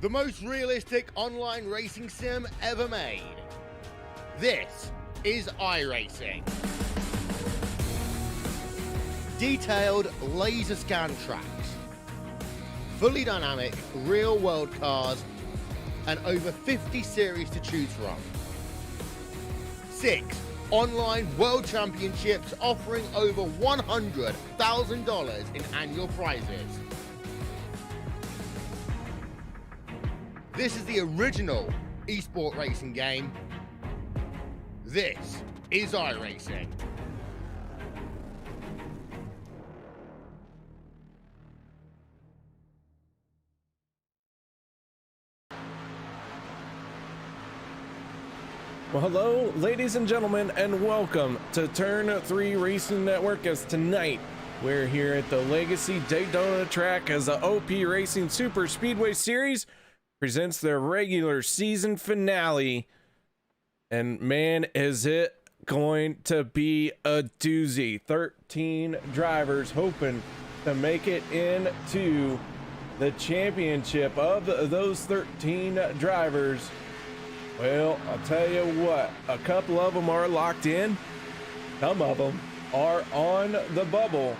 The most realistic online racing sim ever made. This is iRacing. Detailed laser scan tracks, fully dynamic real world cars, and over 50 series to choose from. 6 online world championships offering over $100,000 in annual prizes. This is the original esport racing game. This is iRacing. Well, hello, ladies and gentlemen, and welcome to Turn 3 Racing Network. As tonight, we're here at the Legacy Daytona track as the OP Racing Super Speedway Series presents their regular season finale. And man, is it going to be a doozy. 13 drivers hoping to make it into the championship. Of those 13 drivers, well, I'll tell you what, a couple of them are locked in. Some of them are on the bubble.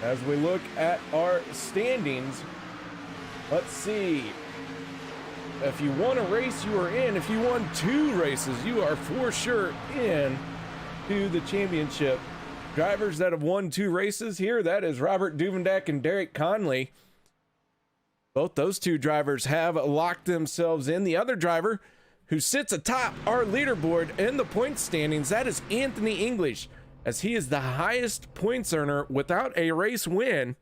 As we look at our standings, let's see. If you won a race, you are in. If you won 2 races, you are for sure in to the championship. Drivers that have won 2 races here, that is Robert Duvendak and Derek Conley. Both those 2 drivers have locked themselves in. The other driver who sits atop our leaderboard in the point standings, that is Anthony English, as he is the highest points earner without a race win.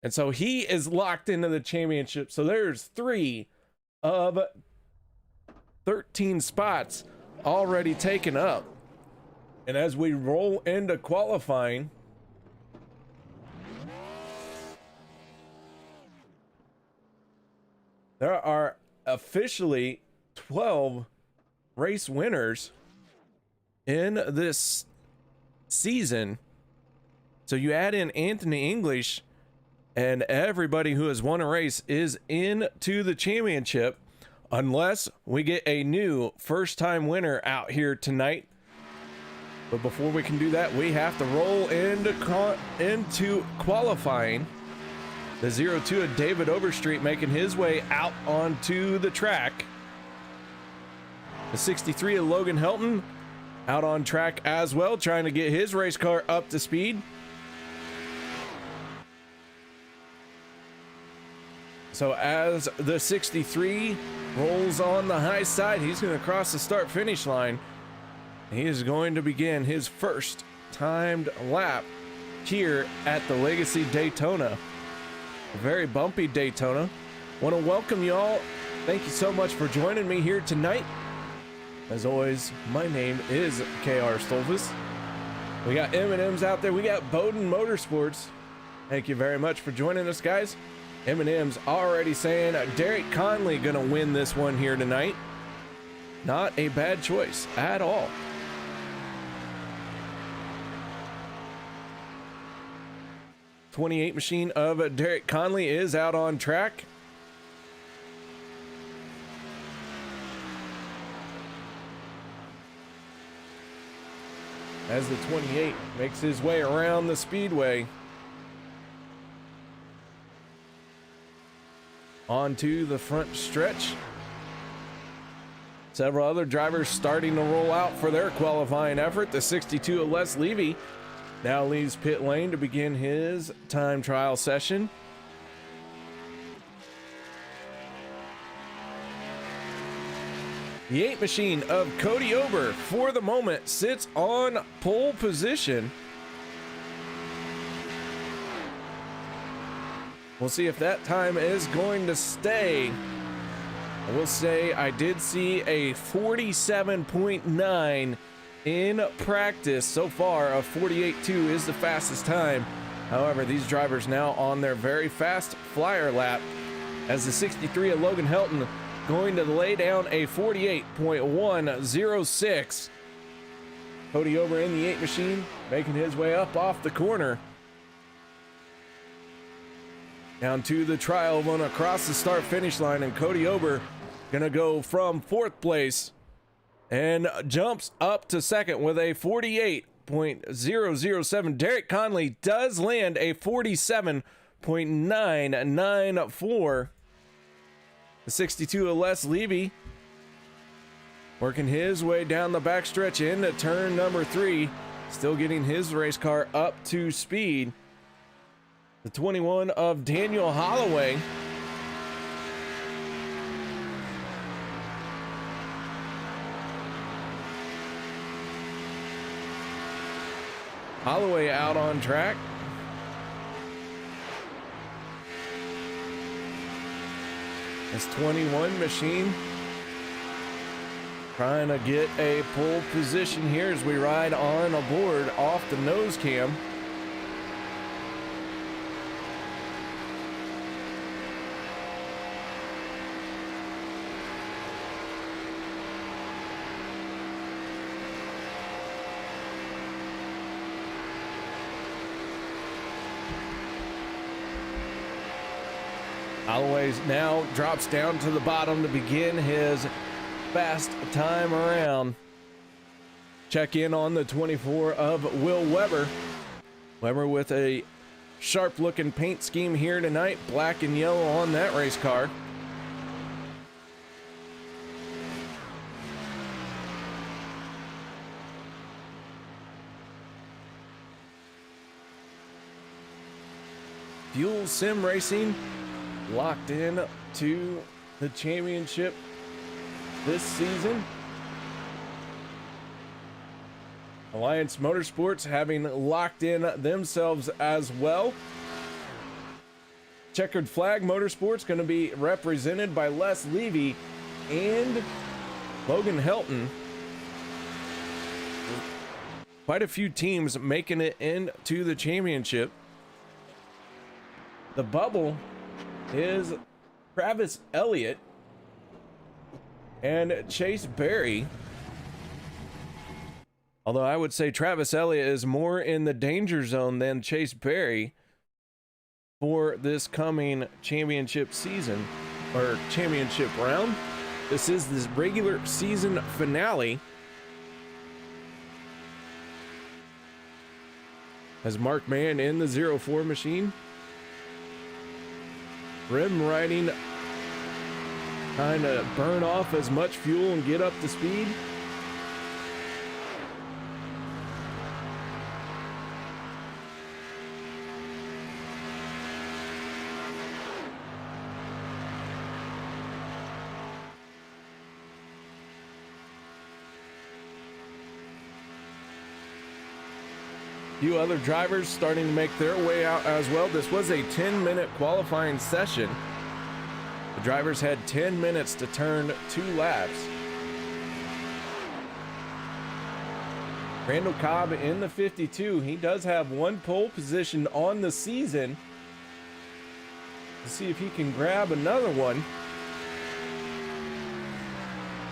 And so he is locked into the championship. So there's 3 of 13 spots already taken up. And as we roll into qualifying, there are officially 12 race winners in this season. So you add in Anthony English, and everybody who has won a race is into the championship, unless we get a new first-time winner out here tonight. But before we can do that, we have to roll into qualifying. The 02 of David Overstreet making his way out onto the track. The 63 of Logan Helton out on track as well, trying to get his race car up to speed. So as the 63 rolls on the high side, he's going to cross the start finish line. He is going to begin his first timed lap here at the Legacy Daytona. A very bumpy Daytona. Want to welcome y'all. Thank you so much for joining me here tonight. As always, my name is KR Stolfus. We got M&M's out there. We got Bowden Motorsports. Thank you very much for joining us, guys. M&M's already saying Derek Conley gonna win this one here tonight. Not a bad choice at all. '28 machine of Derek Conley is out on track. As the 28 makes his way around the speedway onto the front stretch. Several other drivers starting to roll out for their qualifying effort. The 62 of Les Levy now leaves pit lane to begin his time trial session. The 8 machine of Cody Ober, for the moment, sits on pole position. We'll see if that time is going to stay. I will say I did see a 47.9 in practice so far. A 48.2 is the fastest time. However, these drivers now on their very fast flyer lap, as the 63 of Logan Helton going to lay down a 48.106. Cody Ober in the 8 machine, making his way up off the corner. Down to the trial one across the start finish line, and Cody Ober gonna go from 4th place and jumps up to 2nd with a 48.007. Derek Conley does land a 47.994. The 62 of Les Levy working his way down the backstretch into turn number 3, still getting his race car up to speed. The 21 of Daniel Holloway out on track. This 21 machine trying to get a pole position here as we ride on aboard off the nose cam. Holloway now drops down to the bottom to begin his fast time around. Check in on the 24 of Will Weber. Weber with a sharp looking paint scheme here tonight, black and yellow on that race car. Fuel Sim Racing locked in to the championship this season. Alliance Motorsports having locked in themselves as well. Checkered Flag Motorsports going to be represented by Les Levy and Logan Helton. Quite a few teams making it into the championship. The bubble is Travis Elliott and Chase Berry. Although I would say Travis Elliott is more in the danger zone than Chase Berry for this coming championship season or championship round. This is the regular season finale. As Mark Mann in the 04 machine. Rim riding, trying to burn off as much fuel and get up to speed. Few other drivers starting to make their way out as well. This was a 10-minute qualifying session. The drivers had 10 minutes to turn 2 laps. Randall Cobb in the 52. He does have 1 pole position on the season. Let's see if he can grab another one.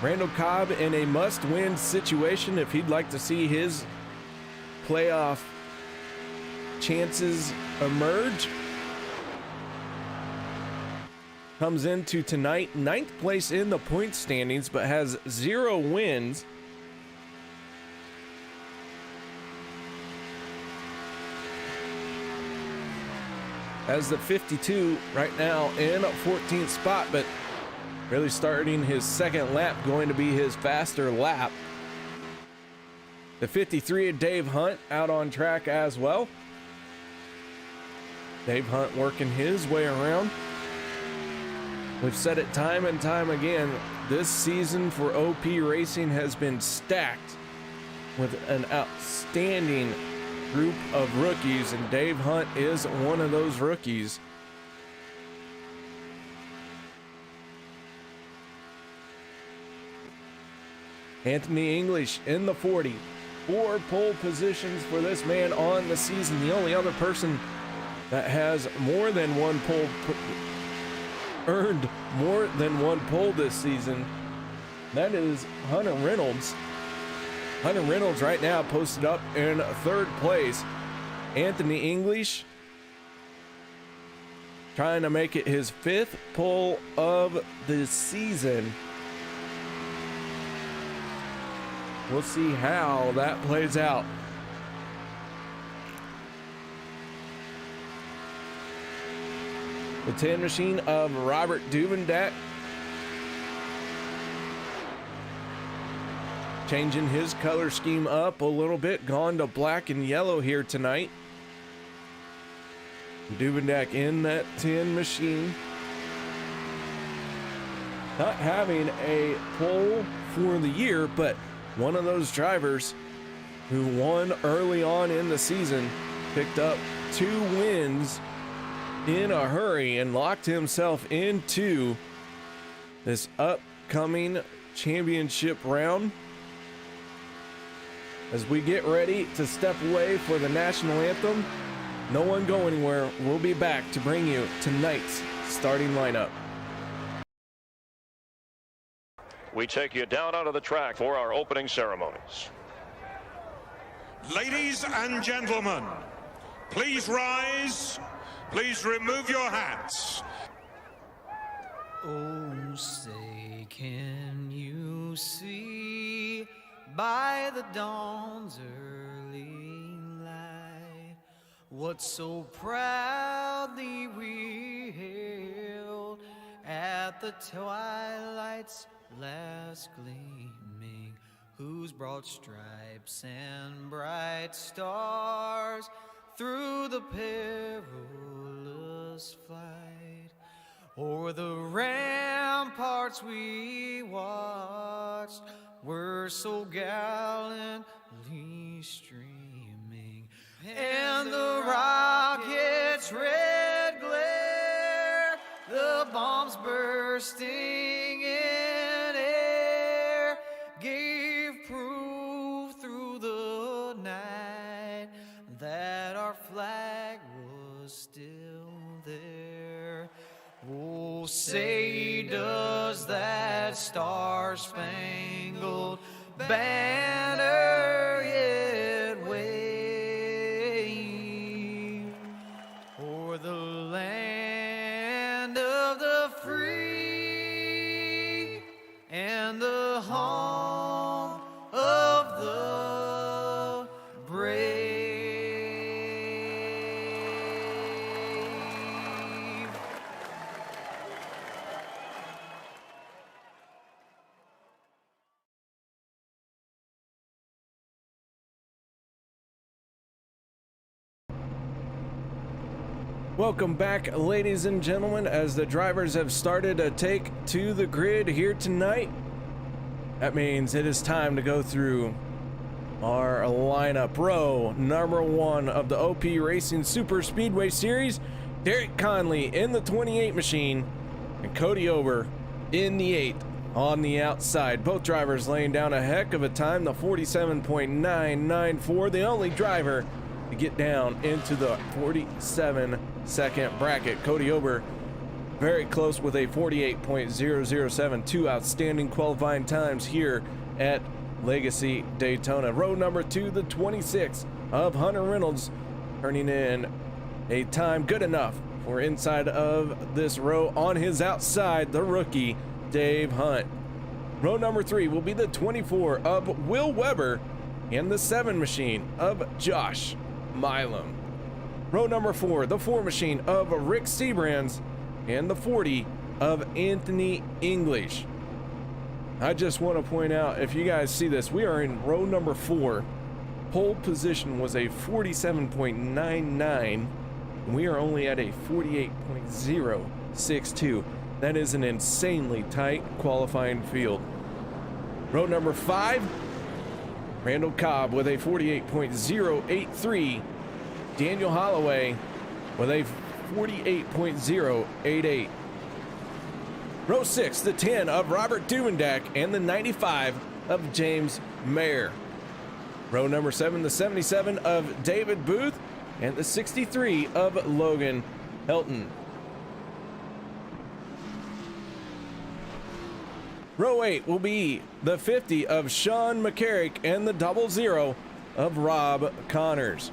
Randall Cobb in a must-win situation if he'd like to see his playoff chances emerge. Comes into tonight 9th place in the point standings, but has 0 wins. As the 52 right now in a 14th spot, but really starting his second lap, going to be his faster lap. The 53 of Dave Hunt out on track as well. Dave Hunt working his way around. We've said it time and time again, this season for OP Racing has been stacked with an outstanding group of rookies, and Dave Hunt is one of those rookies. Anthony English in the 40. 4 pole positions for this man on the season. The only other person that has more than 1 pole, earned more than 1 pole this season, that is Hunter Reynolds. Hunter Reynolds right now posted up in 3rd place. Anthony English trying to make it his 5th pole of the season. We'll see how that plays out. The 10 machine of Robert Duvendak changing his color scheme up a little bit, gone to black and yellow here tonight. Duvendak in that 10 machine. Not having a pole for the year, but one of those drivers who won early on in the season, picked up 2 wins in a hurry and locked himself into this upcoming championship round. As we get ready to step away for the national anthem, no one go anywhere. We'll be back to bring you tonight's starting lineup. We take you down onto the track for our opening ceremonies. Ladies and gentlemen, please rise. Please remove your hats. Oh, say, can you see by the dawn's early light what so proudly we hailed at the twilight's last gleaming, whose broad stripes and bright stars through the perilous flight o'er the ramparts we watched were so gallantly streaming, and the rocket's red glare the bombs bursting in air gave proof through the night that our flag was still there. Oh, say does that star-spangled banner yet wave o'er the land of the free and the home of the brave. Welcome back, ladies and gentlemen, as the drivers have started to take to the grid here tonight. That means it is time to go through our lineup. Row number 1 of the OP Racing Super Speedway Series, Derek Conley in the 28 machine and Cody Ober in the 8 on the outside. Both drivers laying down a heck of a time, the 47.994, the only driver to get down into the 47-second bracket. Cody Ober very close with a 48.007, 2 outstanding qualifying times here at Legacy Daytona. Row number 2, the 26 of Hunter Reynolds, turning in a time good enough for inside of this row. On his outside, the rookie Dave Hunt. Row number 3 will be the 24 of Will Weber and the 7 machine of Josh Milam. Row number 4, the 4 machine of Rick Seabrands and the 40 of Anthony English. I just want to point out, if you guys see this, we are in row number 4. Pole position was a 47.99. We are only at a 48.062. That is an insanely tight qualifying field. Row number 5, Randall Cobb with a 48.083. Daniel Holloway with a 48.088. Row 6, the 10 of Robert Duvendak and the 95 of James Mayer. Row number 7, the 77 of David Booth and the 63 of Logan Helton. Row 8 will be the 50 of Sean McCarrick and the 00 of Rob Connors.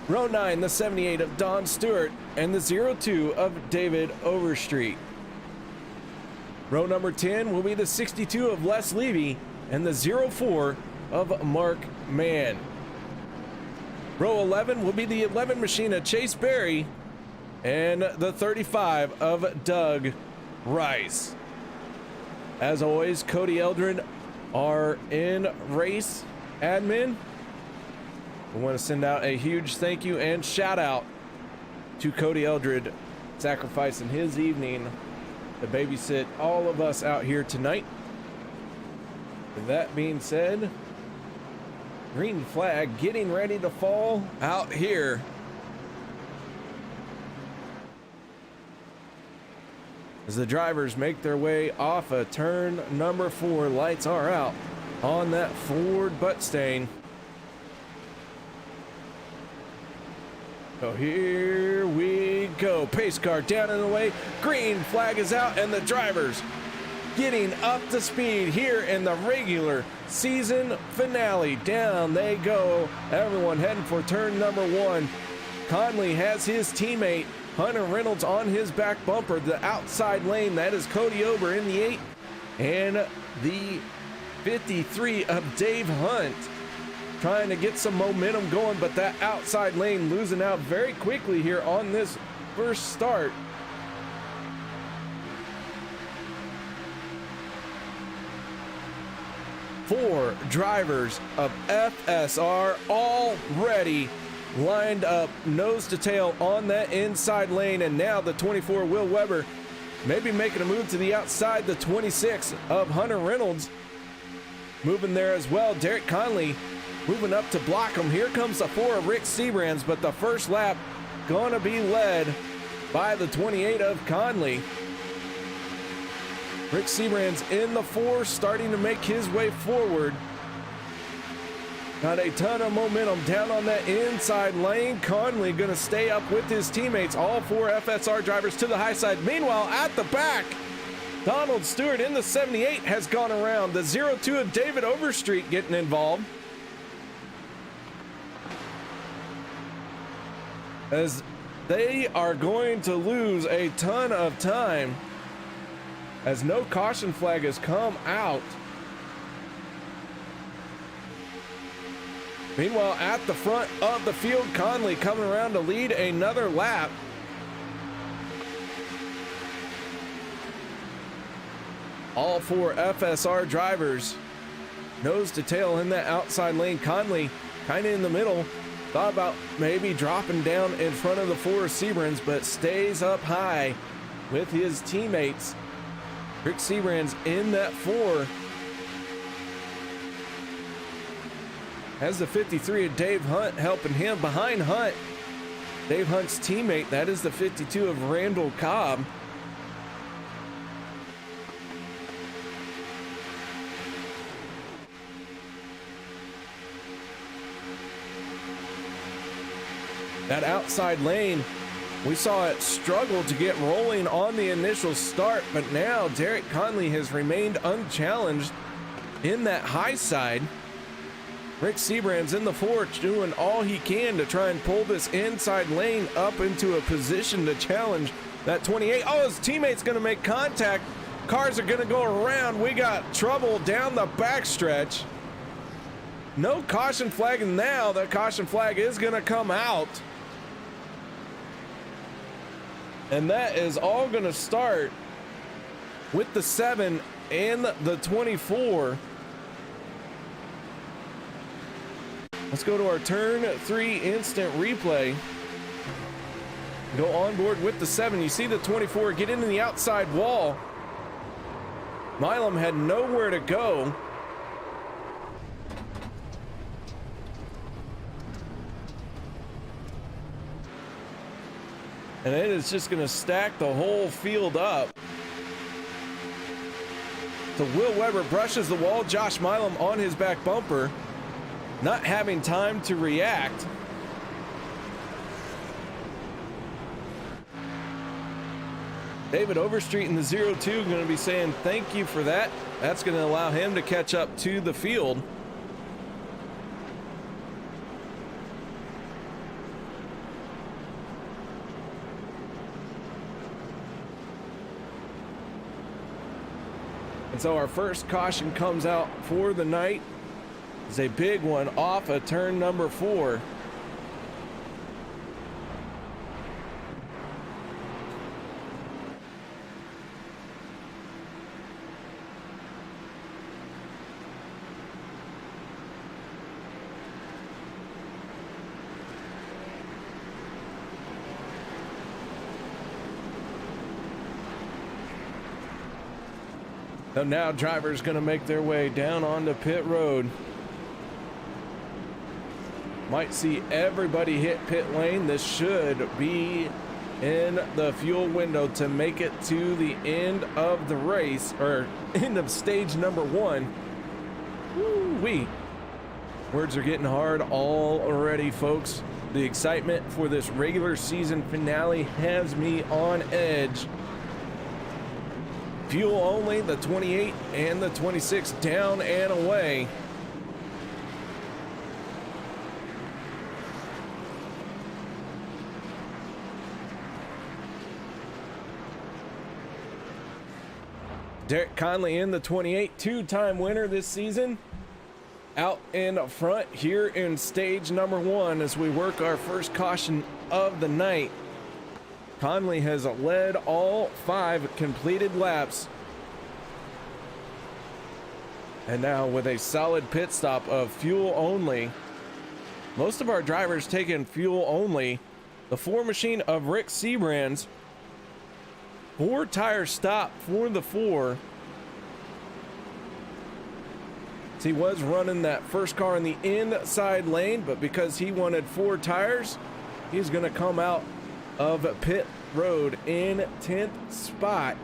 Row 9, the 78 of Don Stewart and the 02 of David Overstreet. Row number 10 will be the 62 of Les Levy and the 04 of Mark Mann. Row 11 will be the 11 machine of Chase Berry and the 35 of Doug Rice. As always, Cody Eldred, our in-race admin. We want to send out a huge thank you and shout out to Cody Eldred, sacrificing his evening to babysit all of us out here tonight. With that being said, green flag getting ready to fall out here. As the drivers make their way off of turn number 4, lights are out on that Ford Buttstain. So here we go. Pace car down and away. Green flag is out, and the drivers getting up to speed here in the regular season finale. Down they go. Everyone heading for turn number 1. Conley has his teammate Hunter Reynolds on his back bumper. The outside lane, that is Cody Ober in the 8. And the 53 of Dave Hunt trying to get some momentum going, but that outside lane losing out very quickly here on this first start. Four drivers of FSR already lined up nose to tail on that inside lane, and now the 24 Will Weber maybe making a move to the outside. The 26 of Hunter Reynolds moving there as well. Derek Conley moving up to block him. Here comes the 4 of Rick Seabrands, but the first lap gonna be led by the 28 of Conley. Rick Sebrand's in the 4, starting to make his way forward. Got a ton of momentum down on that inside lane. Conley going to stay up with his teammates, all 4 FSR drivers to the high side. Meanwhile, at the back, Donald Stewart in the 78 has gone around. The 02 of David Overstreet getting involved, as they are going to lose a ton of time, as no caution flag has come out. Meanwhile, at the front of the field, Conley coming around to lead another lap. All 4 FSR drivers nose to tail in that outside lane. Conley kind of in the middle. Thought about maybe dropping down in front of the 4 Sebrand's, but stays up high with his teammates. Rick Sebrand's in that 4. Has the 53 of Dave Hunt helping him. Behind Hunt, Dave Hunt's teammate, that is the 52 of Randall Cobb. That outside lane, we saw it struggle to get rolling on the initial start, but now Derek Conley has remained unchallenged in that high side. Rick Sebrand's in the 4, doing all he can to try and pull this inside lane up into a position to challenge that 28. Oh, his teammate's going to make contact. Cars are going to go around. We got trouble down the backstretch. No caution flag, and now the caution flag is going to come out. And that is all going to start with the 7 and the 24. Let's go to our turn 3 instant replay. Go on board with the 7. You see the 24 get into the outside wall. Milam had nowhere to go. And it is just going to stack the whole field up. So Will Weber brushes the wall. Josh Milam on his back bumper, not having time to react. David Overstreet in the 02 going to be saying thank you for that. That's going to allow him to catch up to the field. And so our first caution comes out for the night. It's a big one off of turn number 4. So now drivers going to make their way down onto pit road. Might see everybody hit pit lane. This should be in the fuel window to make it to the end of the race, or end of stage number 1. Woo-wee. Words are getting hard already, folks. The excitement for this regular season finale has me on edge. Fuel only, the 28 and the 26 down and away. Derek Conley in the 28, 2-time winner this season. Out in front here in stage number 1 as we work our first caution of the night. Conley has led all 5 completed laps. And now with a solid pit stop of fuel only. Most of our drivers taking fuel only. The 4 machine of Rick Sebrand's 4 tire stop for the 4. He was running that first car in the inside lane, but because he wanted 4 tires, he's going to come out of pit road in 10th spot.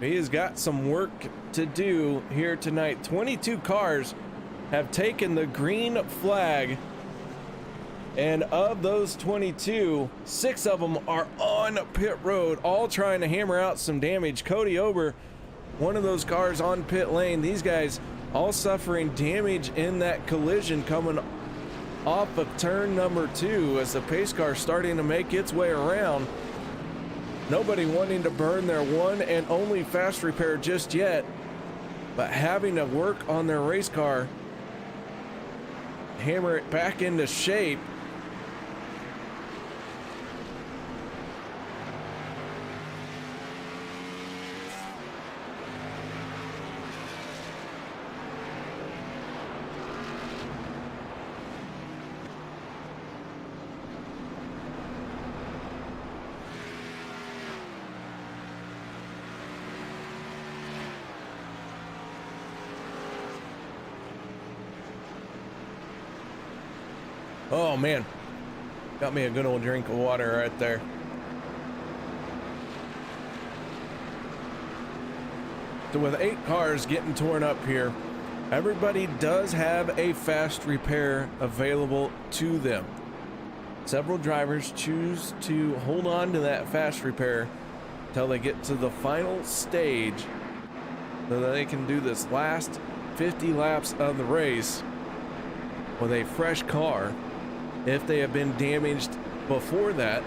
He has got some work to do here tonight. 22 cars have taken the green flag, and of those 22, 6 of them are on pit road, all trying to hammer out some damage. Cody Ober, one of those cars on pit lane. These guys all suffering damage in that collision coming off of turn number 2 as the pace car starting to make its way around. Nobody wanting to burn their one and only fast repair just yet, but having to work on their race car, hammer it back into shape. Oh man, got me a good old drink of water right there. So with 8 cars getting torn up here, everybody does have a fast repair available to them. Several drivers choose to hold on to that fast repair until they get to the final stage so that they can do this last 50 laps of the race with a fresh car if they have been damaged before that.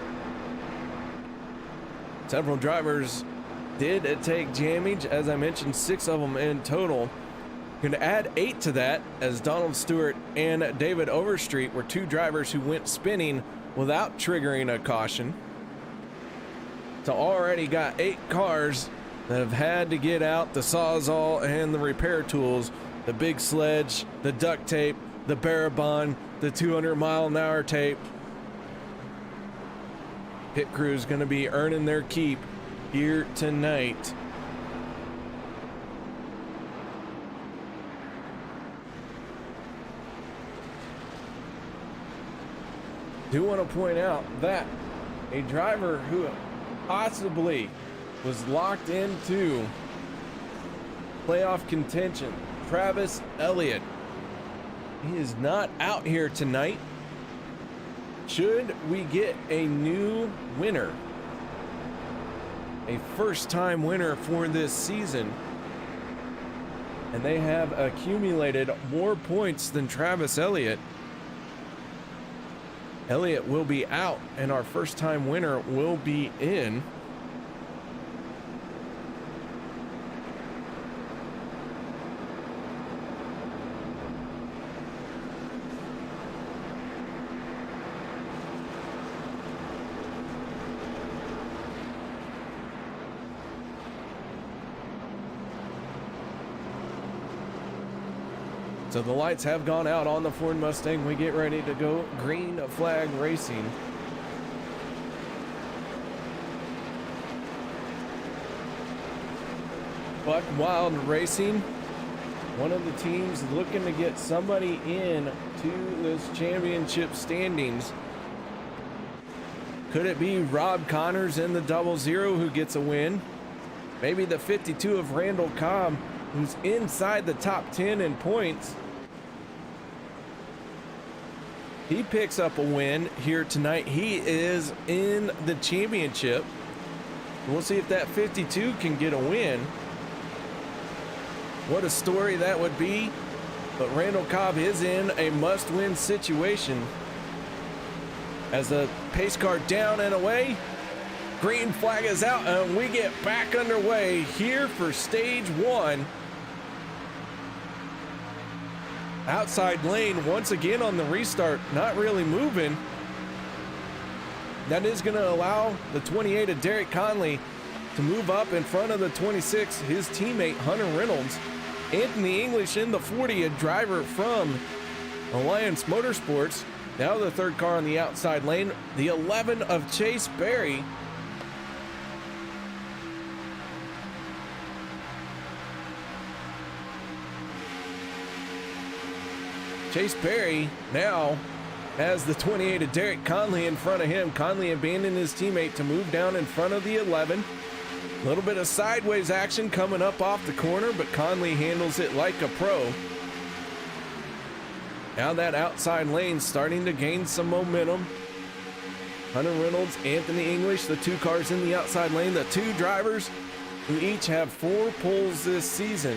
Several drivers did take damage, as I mentioned, 6 of them in total. Going to add 8 to that, as Donald Stewart and David Overstreet were 2 drivers who went spinning without triggering a caution. So already got 8 cars that have had to get out the Sawzall and the repair tools, the big sledge, the duct tape, the Barabon, the 200-mile-an-hour tape. Pit crew's going to be earning their keep here tonight. Do want to point out that a driver who possibly was locked into playoff contention, Travis Elliott, he is not out here tonight. Should we get a new winner, a first-time winner for this season, and they have accumulated more points than Travis Elliott, Elliott will be out and our first-time winner will be in. So the lights have gone out on the Ford Mustang. We get ready to go green flag racing. Buck Wild Racing, one of the teams looking to get somebody in to this championship standings. Could it be Rob Connors in the 00 who gets a win? Maybe the 52 of Randall Cobb, who's inside the top 10 in points. He picks up a win here tonight. He is in the championship. We'll see if that 52 can get a win. What a story that would be. But Randall Cobb is in a must-win situation. As the pace car down and away, green flag is out, and we get back underway here for stage 1. Outside lane once again on the restart, not really moving. That is going to allow the 28 of Derek Conley to move up in front of the 26, his teammate Hunter Reynolds. Anthony English in the 40, a driver from Alliance Motorsports. Now the third car on the outside lane, the 11 of Chase Berry. Chase Berry now has the 28 of Derek Conley in front of him. Conley abandoned his teammate to move down in front of the 11. A little bit of sideways action coming up off the corner, but Conley handles it like a pro. Now that outside lane starting to gain some momentum. Hunter Reynolds, Anthony English, the two cars in the outside lane, the two drivers who each have 4 poles this season.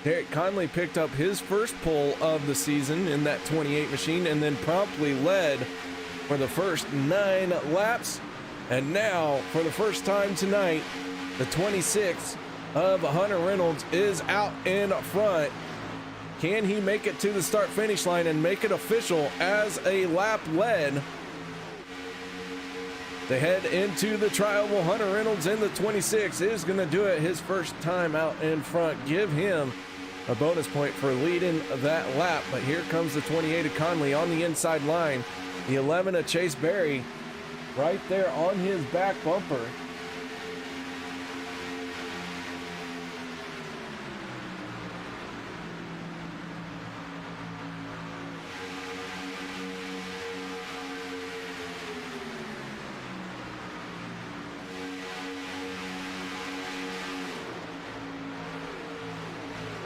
Derek Conley picked up his first pole of the season in that 28 machine and then promptly led for the first 9 laps. And now, for the first time tonight, the 26 of Hunter Reynolds is out in front. Can he make it to the start-finish line and make it official as a lap led? They head into the trial. Well, Hunter Reynolds in the 26 is going to do it his first time out in front. Give him a bonus point for leading that lap. But here comes the 28 of Conley on the inside line. The 11 of Chase Berry right there on his back bumper.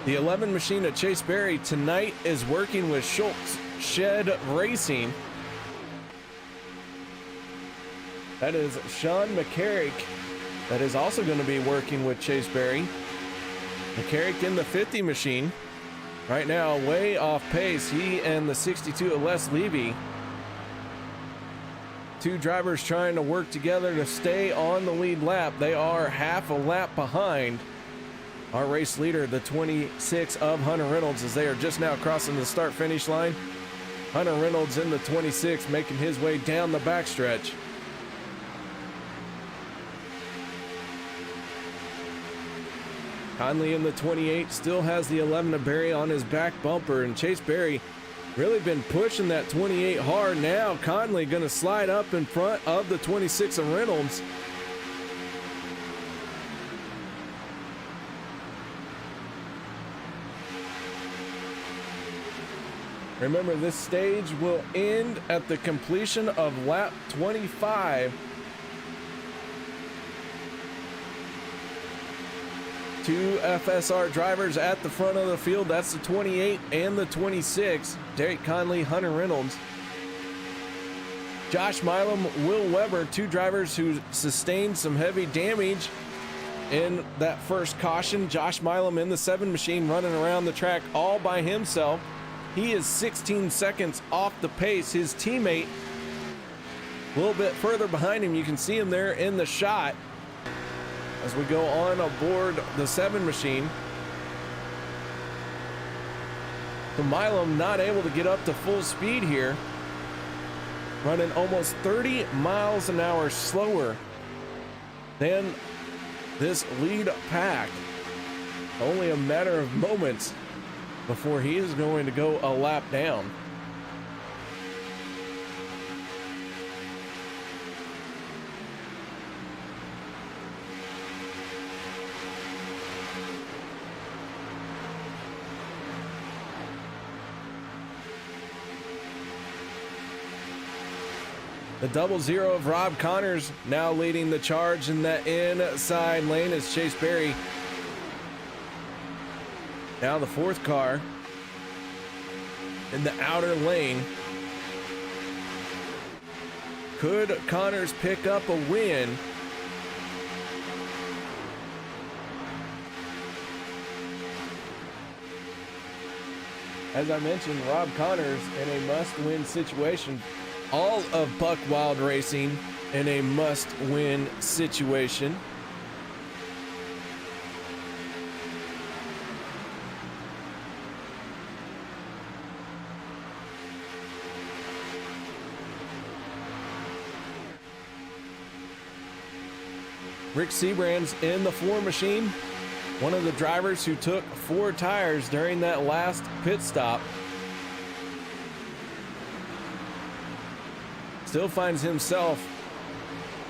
The 11 machine at Chase Berry tonight is working with Schultz Shed Racing. That is Sean McCarrick. That is also going to be working with Chase Berry. McCarrick in the 50 machine. Right now, way off pace. He and the 62 of Les Levy. Two drivers trying to work together to stay on the lead lap. They are half a lap behind our race leader, the 26 of Hunter Reynolds, as they are just now crossing the start-finish line. Hunter Reynolds in the 26 making his way down the backstretch. Conley in the 28 still has the 11 of Berry on his back bumper, and Chase Berry really been pushing that 28 hard. Now Conley going to slide up in front of the 26 of Reynolds. Remember, this stage will end at the completion of lap 25. Two FSR drivers at the front of the field. That's the 28 and the 26. Derek Conley, Hunter Reynolds. Josh Milam, Will Weber, two drivers who sustained some heavy damage in that first caution. Josh Milam in the 7 machine running around the track all by himself. He is 16 seconds off the pace. His teammate a little bit further behind him. You can see him there in the shot as we go on aboard the 7 machine. So Milam not able to get up to full speed here, running almost 30 miles an hour slower than this lead pack. Only a matter of moments before he is going to go a lap down. The 00 of Rob Connors now leading the charge in that inside lane as Chase Berry. Now the 4th car in the outer lane. Could Connors pick up a win? As I mentioned, Rob Connors in a must-win situation. All of Buck Wild Racing in a must-win situation. Rick Seabrand's in the 4 machine, one of the drivers who took 4 tires during that last pit stop. Still finds himself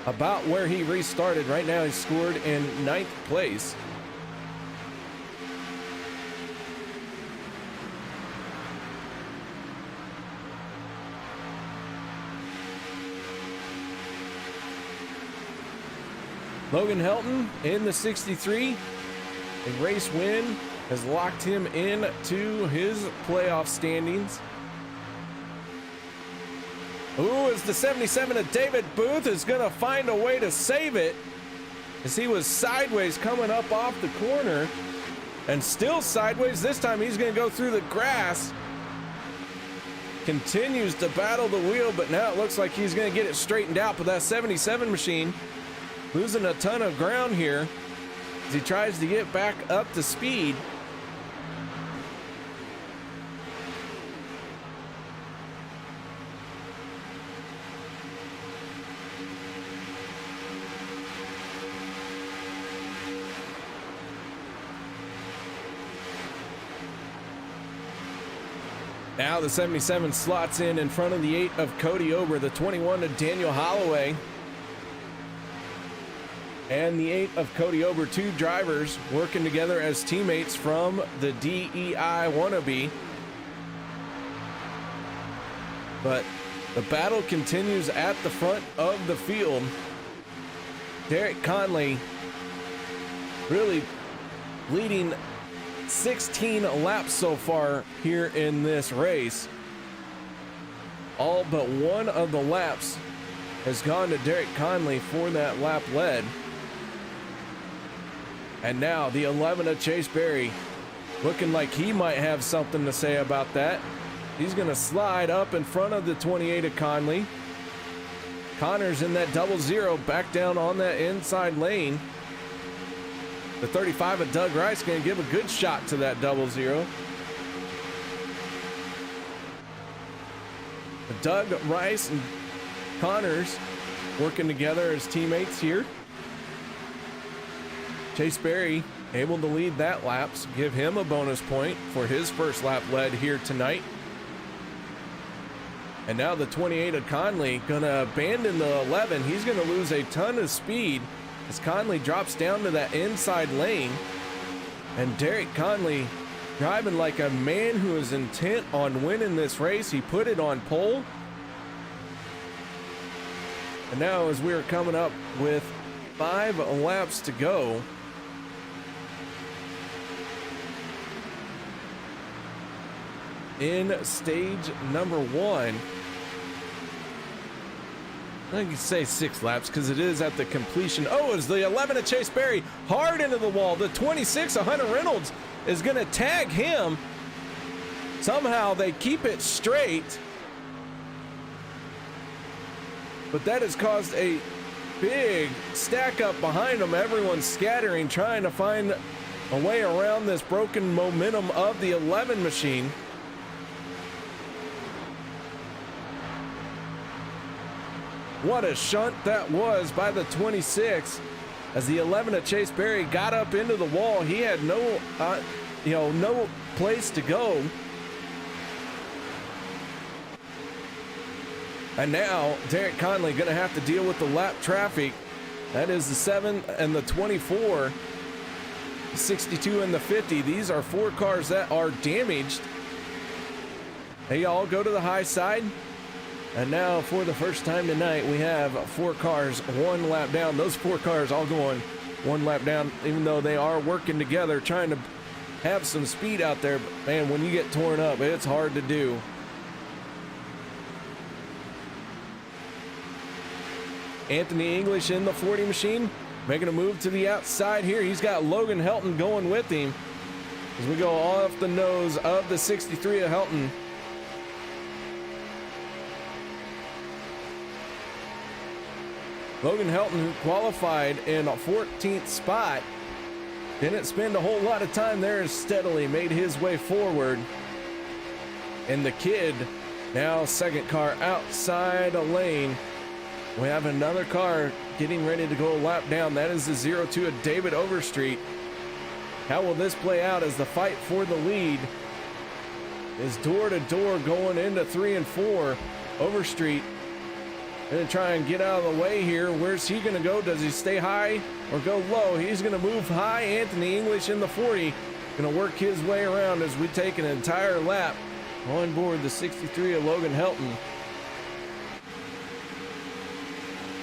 about where he restarted. Right now he's scored in 9th place. Logan Helton in the 63. A race win has locked him in to his playoff standings. Ooh, as the 77 of David Booth is going to find a way to save it, as he was sideways coming up off the corner, and still sideways. This time he's going to go through the grass. Continues to battle the wheel, but now it looks like he's going to get it straightened out. But that 77 machine losing a ton of ground here as he tries to get back up to speed. Now the 77 slots in front of the 8 of Cody Ober, the 21 of Daniel Holloway, and the 8 of Cody Ober, 2 drivers working together as teammates from the DEI wannabe. But the battle continues at the front of the field. Derek Conley really leading 16 laps so far here in this race. All but one of the laps has gone to Derek Conley for that lap lead. And now the 11 of Chase Berry looking like he might have something to say about that. He's going to slide up in front of the 28 of Conley. Connor's in that 00 back down on that inside lane. The 35 of Doug Rice going to give a good shot to that 00. Doug Rice and Connors working together as teammates here. Chase Berry able to lead that lap, so give him a bonus point for his first lap lead here tonight. And now the 28 of Conley going to abandon the 11. He's going to lose a ton of speed as Conley drops down to that inside lane. And Derek Conley driving like a man who is intent on winning this race. He put it on pole. And now as we're coming up with 5 laps to go, in stage number 1, I can say 6 laps because it is at the completion. Oh, it's the 11 of Chase Berry hard into the wall. The 26 of Hunter Reynolds is going to tag him. Somehow they keep it straight, but that has caused a big stack up behind them. Everyone's scattering, trying to find a way around this broken momentum of the 11 machine. What a shunt that was by the 26 as the 11 of Chase Berry got up into the wall. He had no place to go. And now Derek Conley going to have to deal with the lap traffic. That is the 7 and the 24, 62 and the 50. These are 4 cars that are damaged. They all go to the high side. And now for the first time tonight, we have 4 cars 1 lap down. Those 4 cars all going 1 lap down, even though they are working together, trying to have some speed out there. But man, when you get torn up, it's hard to do. Anthony English in the 40 machine, making a move to the outside here. He's got Logan Helton going with him as we go off the nose of the 63 of Helton. Logan Helton, who qualified in a 14th spot, didn't spend a whole lot of time there and steadily made his way forward. And the kid, now second car outside a lane. We have another car getting ready to go a lap down. That is the 02 of David Overstreet. How will this play out as the fight for the lead is door to door going into 3 and 4. Overstreet going to try and get out of the way here. Where's he going to go? Does he stay high or go low? He's going to move high. Anthony English in the 40. Going to work his way around as we take an entire lap on board the 63 of Logan Helton.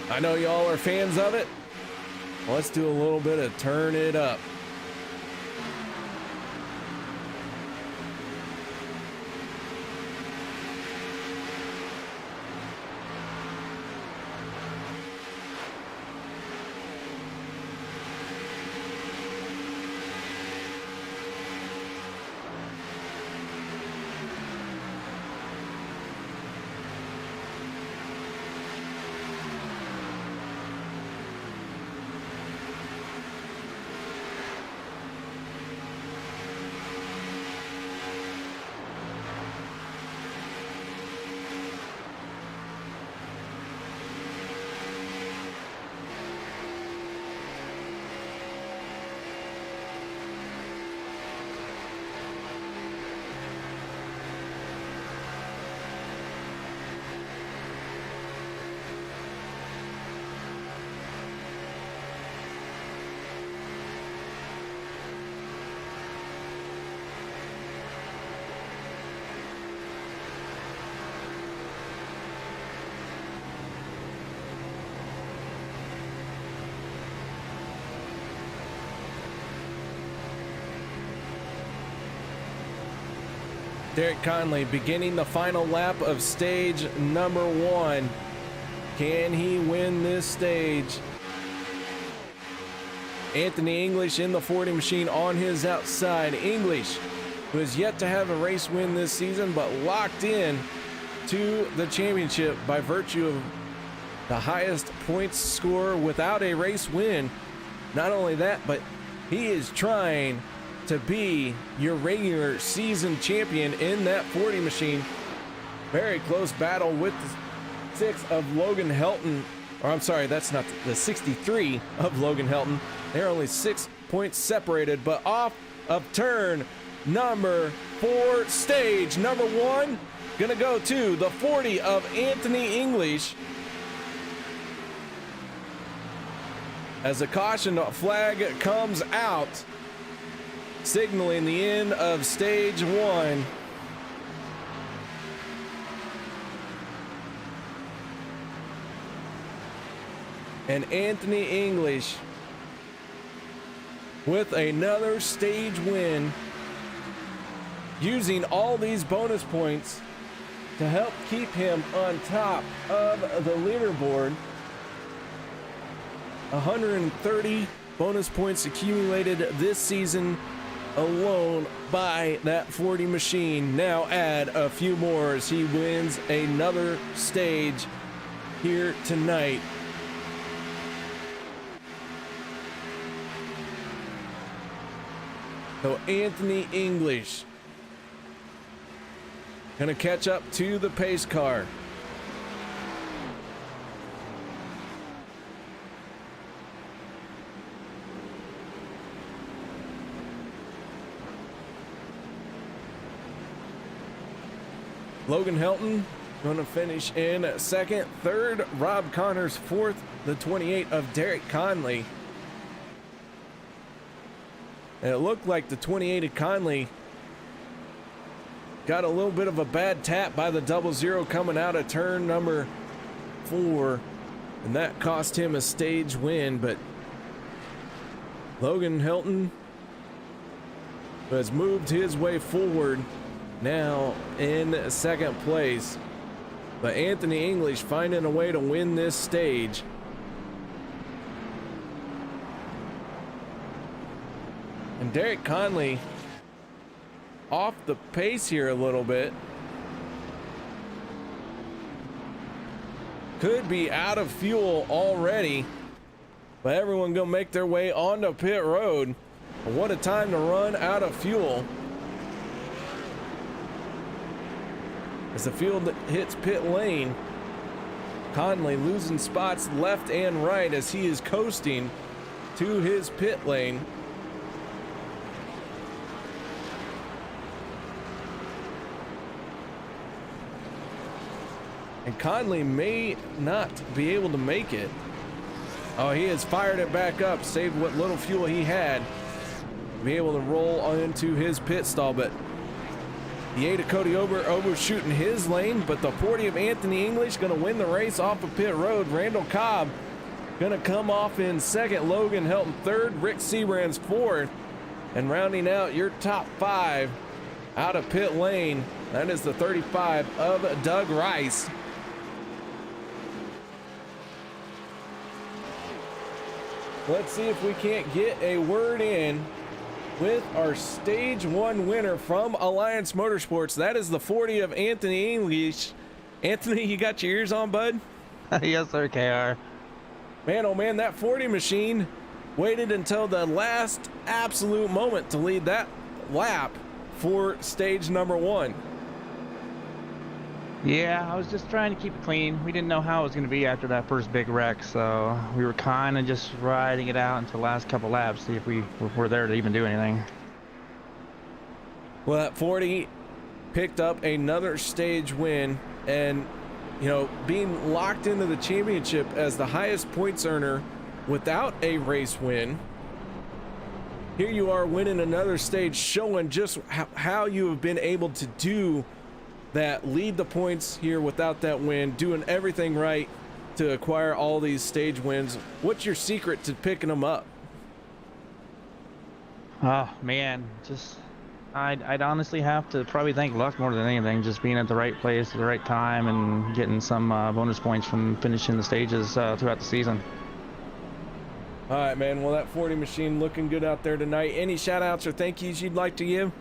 I know y'all are fans of it. Let's do a little bit of turn it up. Derek Conley beginning the final lap of stage number 1. Can he win this stage? Anthony English in the 40 machine on his outside. English, who has yet to have a race win this season, but locked in to the championship by virtue of the highest points score without a race win. Not only that, but he is trying to be your regular season champion in that 40 machine. Very close battle with the 6 of Logan Helton, or I'm sorry, that's not the 63 of Logan Helton. They're only 6 points separated, but off of turn number 4, stage number 1, gonna go to the 40 of Anthony English. As the caution flag comes out, signaling the end of stage 1. And Anthony English with another stage win, using all these bonus points to help keep him on top of the leaderboard. 130 bonus points accumulated this season alone by that 40 machine. Now add a few more as he wins another stage here tonight. So Anthony English gonna catch up to the pace car. Logan Helton going to finish in second. Third, Rob Connors. Fourth, the 28 of Derek Conley. And it looked like the 28 of Conley got a little bit of a bad tap by the 00 coming out of turn number 4. And that cost him a stage win. But Logan Helton has moved his way forward, now in second place. But Anthony English finding a way to win this stage. And Derek Conley off the pace here a little bit. Could be out of fuel already. But everyone gonna make their way onto pit road. What a time to run out of fuel. As the field hits pit lane, Conley losing spots left and right as he is coasting to his pit lane. And Conley may not be able to make it. Oh, he has fired it back up, saved what little fuel he had. Be able to roll into his pit stall, but the 8 of Cody overshooting his lane, but the 40 of Anthony English going to win the race off of pit road. Randall Cobb gonna come off in second. Logan Helton third. Rick Seabrand's fourth. And rounding out your top 5 out of pit lane, that is the 35 of Doug Rice. Let's see if we can't get a word in with our stage 1 winner from Alliance Motorsports. That is the 40 of Anthony English. Anthony, you got your ears on, bud? Yes, sir, KR. Man, oh man, that 40 machine waited until the last absolute moment to lead that lap for stage number 1. Yeah, I was just trying to keep it clean. We didn't know how it was going to be after that first big wreck, so we were kind of just riding it out until the last couple laps, see if we were there to even do anything. Well, that 40 picked up another stage win, and you know, being locked into the championship as the highest points earner without a race win, here you are winning another stage, showing just how you have been able to do that, lead the points here without that win, doing everything right to acquire all these stage wins. What's your secret to picking them up? Oh man, just I'd honestly have to probably thank luck more than anything, just being at the right place at the right time and getting some bonus points from finishing the stages throughout the season. All right, man. Well, that 40 machine looking good out there tonight. Any shout outs or thank yous you'd like to give?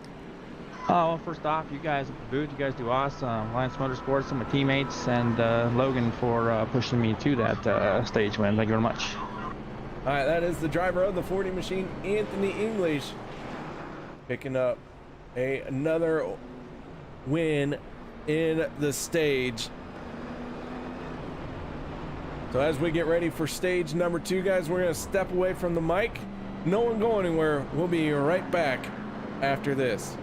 Oh, well, first off, you guys at the booth, you guys do awesome. Alliance Motorsports and my teammates, and Logan for pushing me to that stage win. Thank you very much. All right, that is the driver of the 40 machine, Anthony English, picking up another win in the stage. So as we get ready for stage number 2, guys, we're going to step away from the mic. No one go anywhere. We'll be right back after this.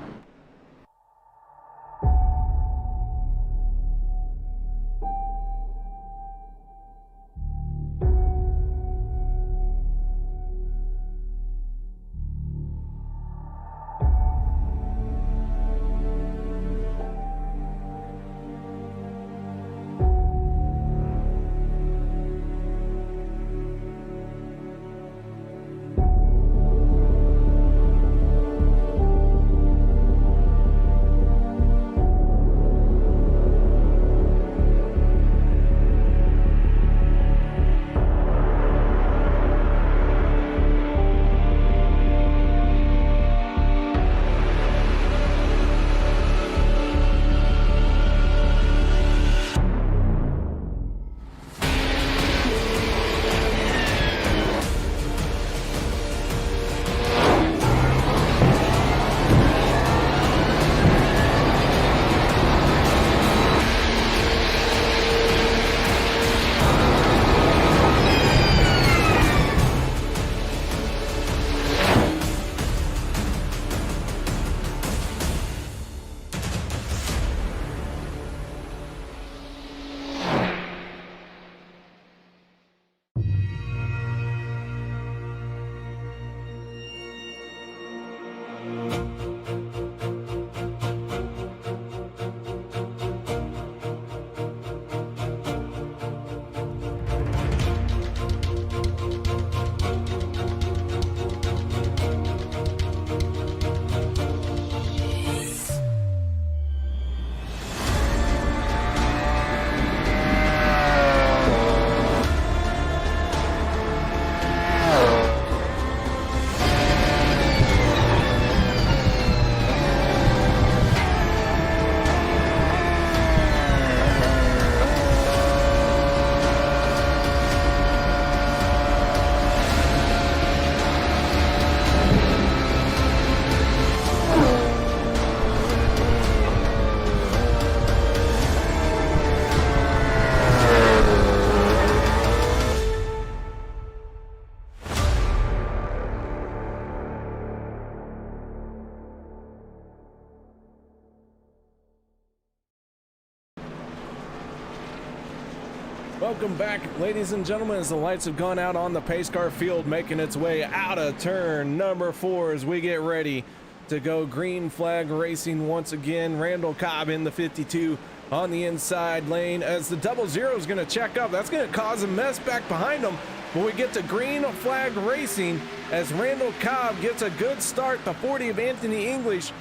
Welcome back, ladies and gentlemen, as the lights have gone out on the pace car field, making its way out of turn number 4 as we get ready to go green flag racing once again. Randall Cobb in the 52, on the inside lane as the 00 is going to check up. That's going to cause a mess back behind him. But we get to green flag racing as Randall Cobb gets a good start. The 40 of Anthony English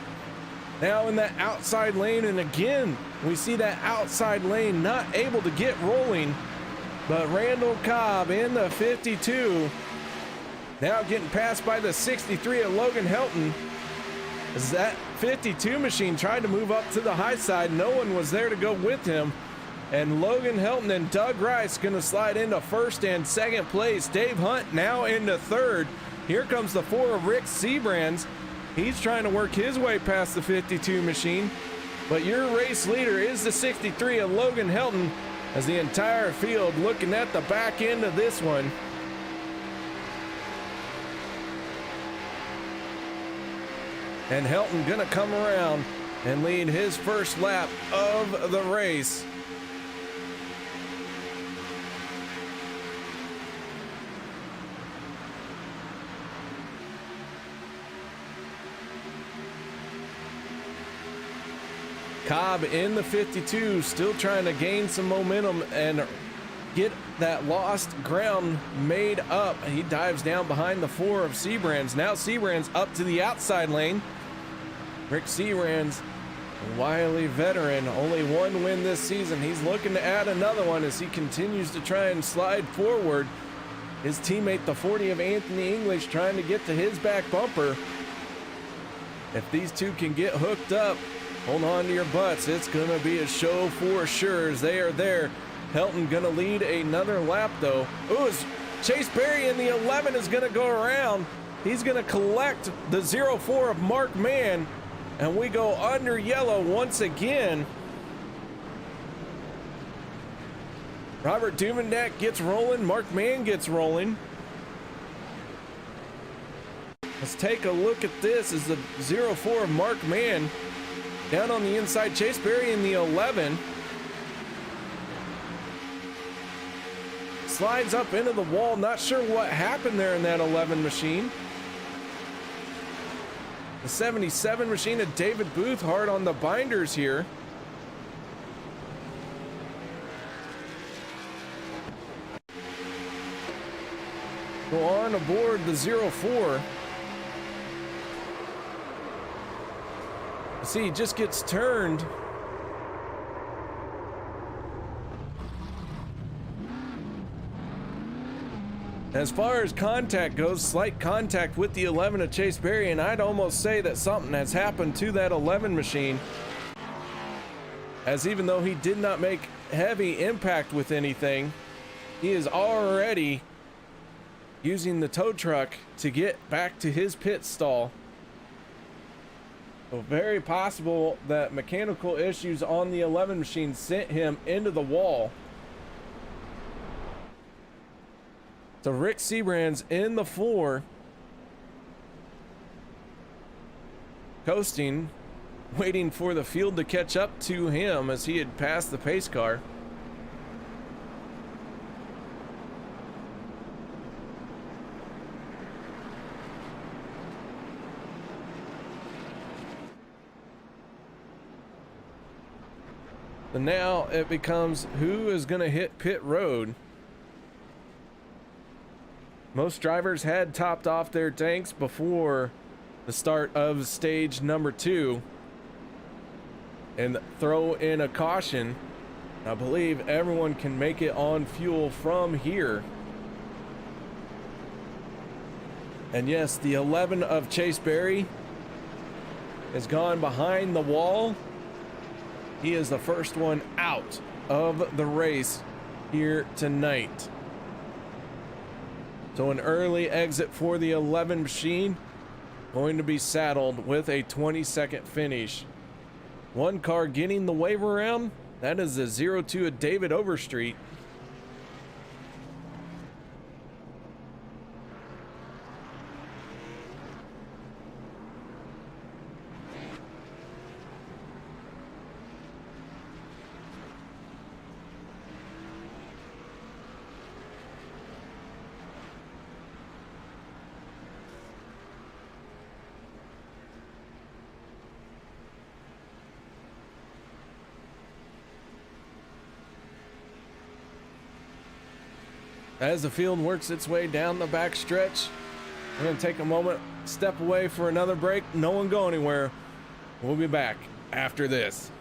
now in that outside lane. And again, we see that outside lane not able to get rolling. But Randall Cobb in the 52 now getting passed by the 63 of Logan Helton. As that 52 machine tried to move up to the high side, no one was there to go with him. And Logan Helton and Doug Rice going to slide into first and second place. Dave Hunt now into third. Here comes the 4 of Rick Seabrands. He's trying to work his way past the 52 machine. But your race leader is the 63 of Logan Helton, as the entire field looking at the back end of this one. And Helton gonna come around and lead his first lap of the race. Cobb in the 52, still trying to gain some momentum and get that lost ground made up. He dives down behind the 4 of Seabrands. Now Seabrands up to the outside lane. Rick Seabrands, a wily veteran, only one win this season. He's looking to add another one as he continues to try and slide forward. His teammate, the 40 of Anthony English, trying to get to his back bumper. If these two can get hooked up, hold on to your butts. It's going to be a show for sure as they are there. Helton going to lead another lap, though. Ooh, Chase Berry in the 11 is going to go around. He's going to collect the 04 of Mark Mann. And we go under yellow once again. Robert Duvendak gets rolling. Mark Mann gets rolling. Let's take a look at this as the 04 of Mark Mann down on the inside. Chase Berry in the 11. Slides up into the wall. Not sure what happened there in that 11 machine. The 77 machine of David Booth hard on the binders here. Go on aboard the 04. See, he just gets turned. As far as contact goes, slight contact with the 11 of Chase Berry, and I'd almost say that something has happened to that 11 machine, as even though he did not make heavy impact with anything, he is already using the tow truck to get back to his pit stall. So very possible that mechanical issues on the 11 machine sent him into the wall. So Rick Seabrands in the 4, coasting, waiting for the field to catch up to him as he had passed the pace car. And now it becomes who is going to hit pit road. Most drivers had topped off their tanks before the start of stage number 2 and throw in a caution. I believe everyone can make it on fuel from here. And yes, the 11 of Chase Berry has gone behind the wall. He is the first one out of the race here tonight. So an early exit for the 11 machine, going to be saddled with a 20-second finish. One car getting the wave around, that is the 02 of David Overstreet. as the field works its way down the back stretch. We're going to take a moment, step away for another break. No one go anywhere. We'll be back after this.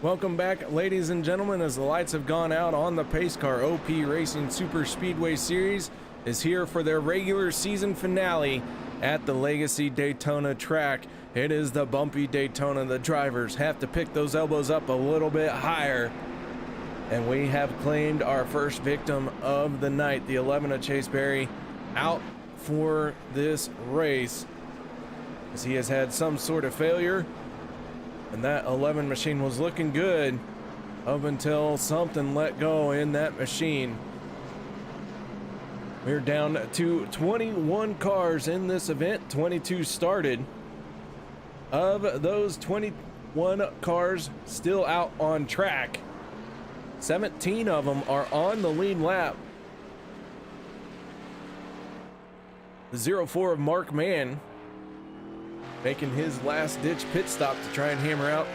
Welcome back, ladies and gentlemen, as the lights have gone out on the Pace Car OP Racing Super Speedway Series is here for their regular season finale at the Legacy Daytona track. It is the bumpy Daytona. The drivers have to pick those elbows up a little bit higher. And we have claimed our first victim of the night, the 11 of Chase Berry, out for this race, as he has had some sort of failure. And that 11 machine was looking good up until something let go in that machine. We're down to 21 cars in this event. 22 started. Of those 21 cars still out on track, 17 of them are on the lead lap. The 04 of Mark Mann making his last-ditch pit stop to try and hammer out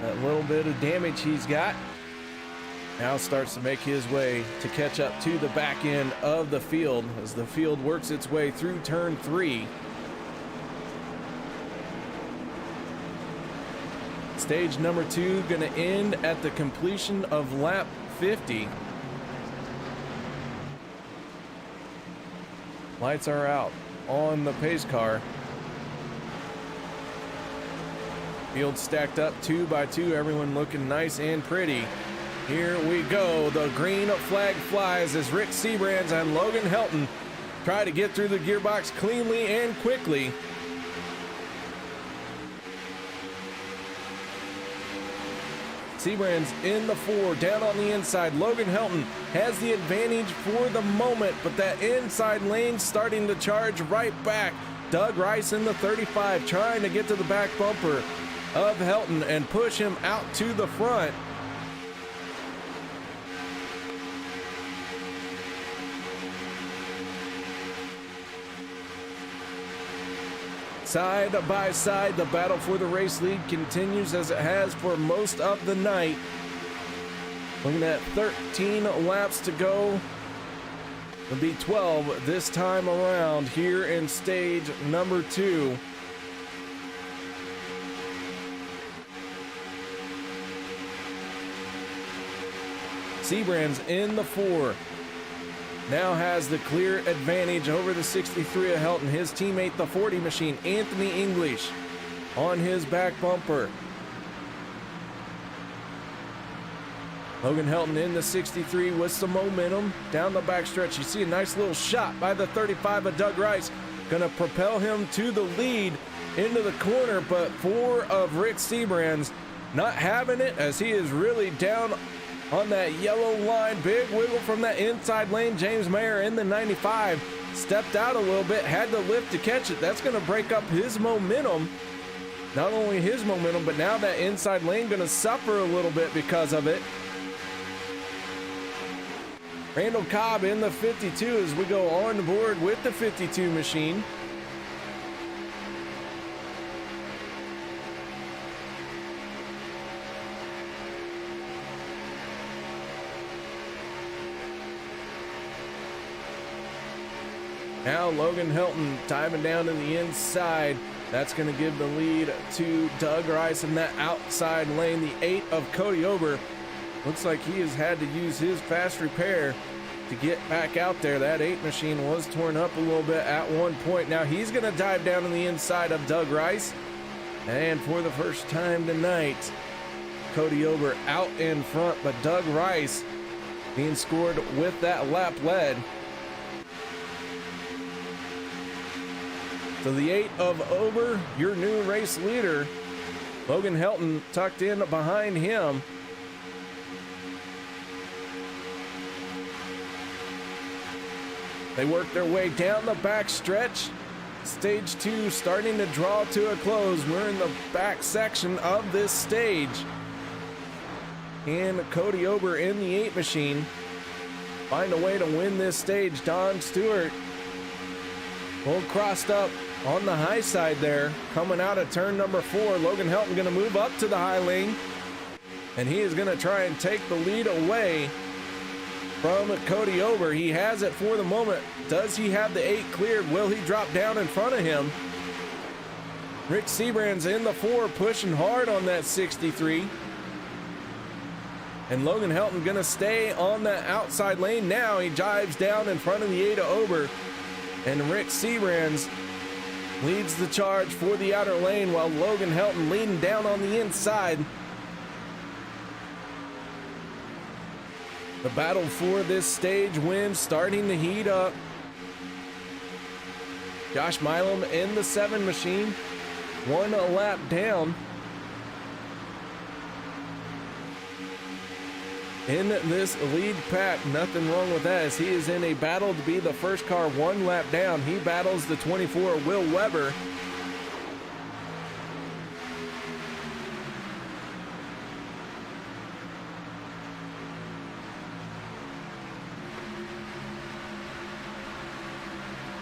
that little bit of damage he's got. Now starts to make his way to catch up to the back end of the field as the field works its way through turn 3. Stage number 2 going to end at the completion of lap 50. Lights are out on the pace car. Field stacked up 2 by 2, everyone looking nice and pretty. Here we go. The green flag flies as Rick Seabrands and Logan Helton try to get through the gearbox cleanly and quickly. Seabrands in the 4, down on the inside. Logan Helton has the advantage for the moment, but that inside lane starting to charge right back. Doug Rice in the 35 trying to get to the back bumper of Helton and push him out to the front. Side by side, the battle for the race lead continues as it has for most of the night. Looking at 13 laps to go. It'll be 12 this time around here in stage number 2. Seabrands in the 4. Now has the clear advantage over the 63 of Helton. His teammate, the 40 machine, Anthony English, on his back bumper. Logan Helton in the 63 with some momentum down the backstretch. You see a nice little shot by the 35 of Doug Rice. Gonna propel him to the lead into the corner, but 4 of Rick Seabrands not having it as he is really down on that yellow line. Big wiggle from that inside lane. James Mayer in the 95 stepped out a little bit, had to lift to catch it. That's going to break up his momentum. Not only his momentum, but now that inside lane going to suffer a little bit because of it. Randall Cobb in the 52 as we go on board with the 52 machine. Now Logan Helton diving down to the inside. That's going to give the lead to Doug Rice in that outside lane. The 8 of Cody Ober. Looks like he has had to use his fast repair to get back out there. That 8 machine was torn up a little bit at one point. Now he's going to dive down on the inside of Doug Rice. And for the first time tonight, Cody Ober out in front, but Doug Rice being scored with that lap lead. So the 8 of Ober, your new race leader. Logan Helton tucked in behind him. They work their way down the back stretch. Stage 2 starting to draw to a close. We're in the back section of this stage. And Cody Ober in the 8 machine find a way to win this stage. Don Stewart pulled crossed up on the high side there, coming out of turn number 4. Logan Helton going to move up to the high lane, and he is going to try and take the lead away from Cody Ober. He has it for the moment. Does he have the 8 cleared? Will he drop down in front of him? Rick Seabrands in the 4, pushing hard on that 63. And Logan Helton going to stay on that outside lane. Now he dives down in front of the 8 of Ober. And Rick Seabrands leads the charge for the outer lane while Logan Helton leading down on the inside. The battle for this stage win starting to heat up. Josh Milam in the 7 machine, 1 lap down. In this lead pack, nothing wrong with that as he is in a battle to be the first car 1 lap down. He battles the 24 Will Weber.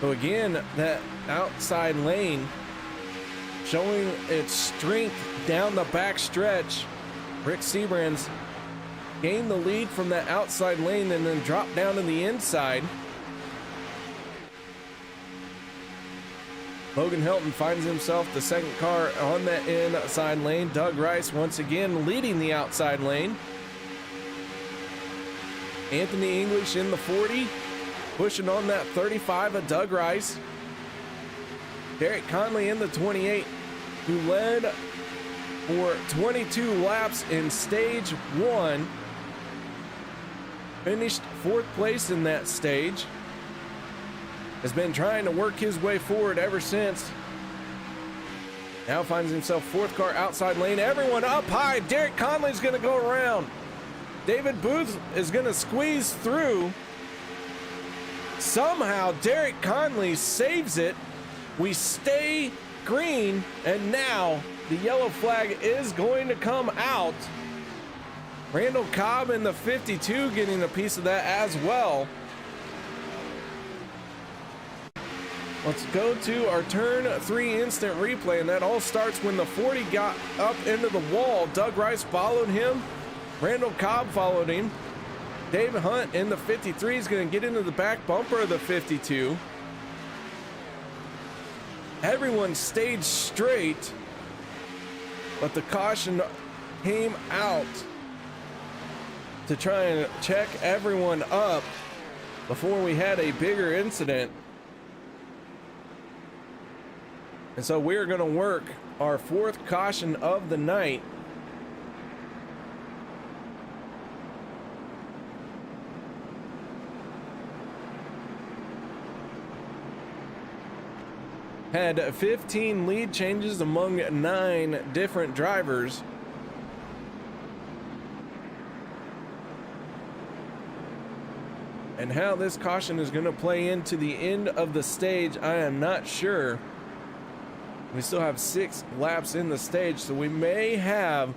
So again, that outside lane showing its strength down the back stretch. Rick Seabrands gained the lead from that outside lane and then dropped down to the inside. Logan Helton finds himself the second car on that inside lane. Doug Rice once again leading the outside lane. Anthony English in the 40, pushing on that 35 of Doug Rice. Derek Conley in the 28, who led for 22 laps in stage 1. Finished 4th place in that stage. Has been trying to work his way forward ever since. Now finds himself 4th car outside lane. Everyone up high. Derek Conley's going to go around. David Booth is going to squeeze through. Somehow Derek Conley saves it. We stay green, and now the yellow flag is going to come out. Randall Cobb in the 52 getting a piece of that as well. Let's go to our turn 3 instant replay, and that all starts when the 40 got up into the wall. Doug Rice followed him. Randall Cobb followed him. Dave Hunt in the 53 is going to get into the back bumper of the 52. Everyone stayed straight, but the caution came out to try and check everyone up before we had a bigger incident. And so we're going to work our 4th caution of the night. Had 15 lead changes among 9 different drivers. And how this caution is going to play into the end of the stage, I am not sure. We still have 6 laps in the stage, so we may have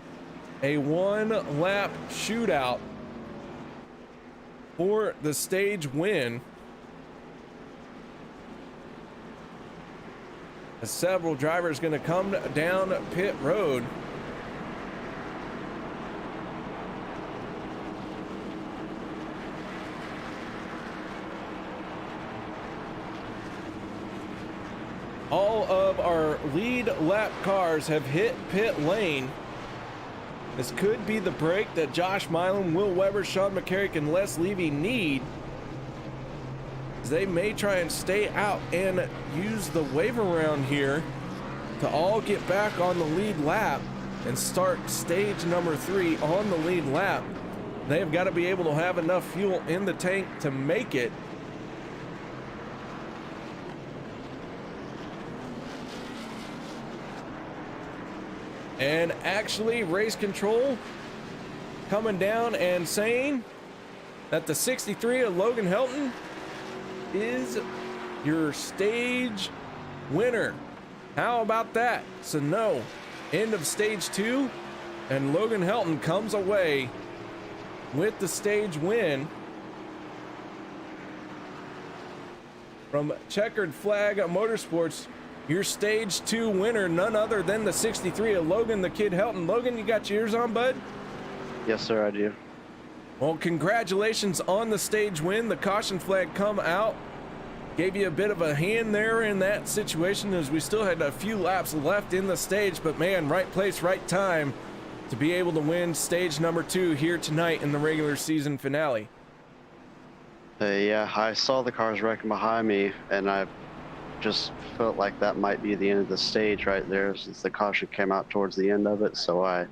a 1-lap shootout for the stage win. As several drivers going to come down pit road. All of our lead lap cars have hit pit lane. This could be the break that Josh Milam, Will Weber, Sean McCarrick, and Les Levy need. They may try and stay out and use the wave around here to all get back on the lead lap and start stage number 3 on the lead lap. They've got to be able to have enough fuel in the tank to make it. And actually, race control coming down and saying that the 63 of Logan Helton is your stage winner. How about that? So no, end of stage 2, and Logan Helton comes away with the stage win from Checkered Flag Motorsports. Your stage 2 winner, none other than the 63 of Logan the Kid Helton. Logan, you got your ears on, bud? Yes, sir, I do. Well, congratulations on the stage win. The caution flag come out. Gave you a bit of a hand there in that situation, as we still had a few laps left in the stage, but man, right place, right time to be able to win stage number 2 here tonight in the regular season finale. Yeah, I saw the cars wrecking behind me, and I just felt like that might be the end of the stage right there, since the caution came out towards the end of it. So I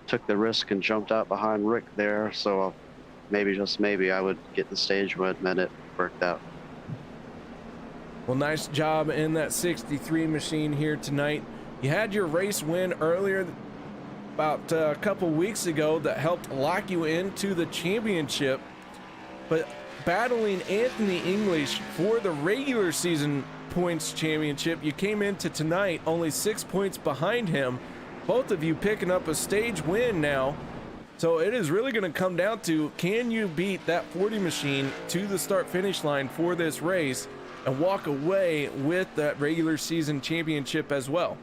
took the risk and jumped out behind Rick there, so maybe, just maybe, I would get the stage win, and it worked out. Well, nice job in that 63 machine here tonight. You had your race win earlier, about a couple weeks ago, that helped lock you into the championship, but battling Anthony English for the regular season points championship, you came into tonight only 6 points behind him. Both of you picking up a stage win now. So it is really going to come down to, can you beat that 40 machine to the start finish line for this race and walk away with that regular season championship as well?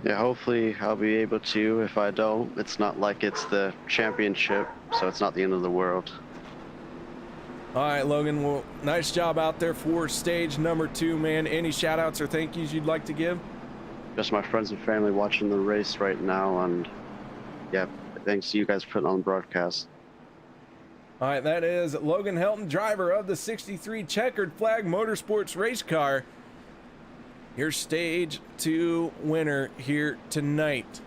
Yeah, hopefully I'll be able to. If I don't, it's not like it's the championship, so it's not the end of the world. All right, Logan, well, nice job out there for stage number 2, man. Any shout outs or thank yous you'd like to give? Just my friends and family watching the race right now, and yeah, thanks to you guys for putting on the broadcast. All right, that is Logan Helton, driver of the 63 Checkered Flag Motorsports race car. Your stage 2 winner here tonight.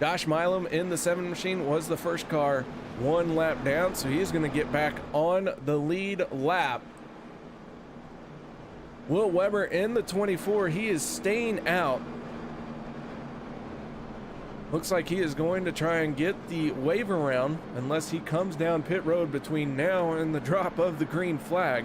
Josh Milam in the 7 machine was the first car 1 lap down, so he's going to get back on the lead lap. Will Weber in the 24, he is staying out. Looks like he is going to try and get the wave around, unless he comes down pit road between now and the drop of the green flag.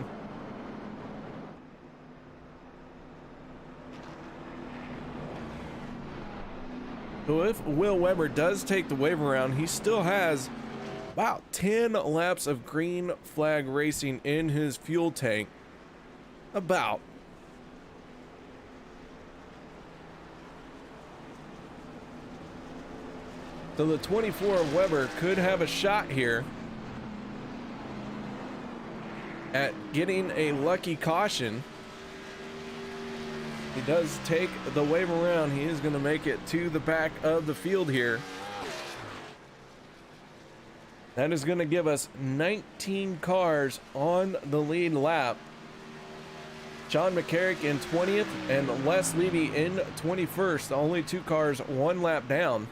So if Will Weber does take the wave around, he still has about 10 laps of green flag racing in his fuel tank. about. So the 24 Weber could have a shot here at getting a lucky caution. He does take the wave around. He is going to make it to the back of the field here. That is going to give us 19 cars on the lead lap. Sean McCarrick in 20th and Les Levy in 21st. Only 2 cars 1 lap down.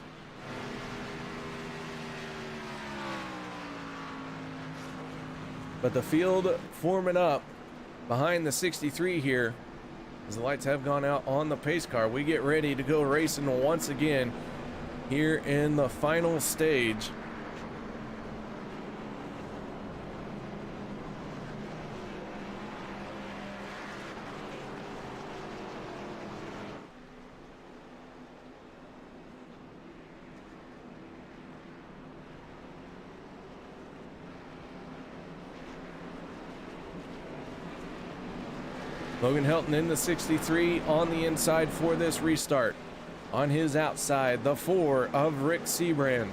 But the field forming up behind the 63 here as the lights have gone out on the pace car. We get ready to go racing once again here in the final stage. Logan Helton in the 63 on the inside for this restart. On his outside, the 4 of Rick Seabrand.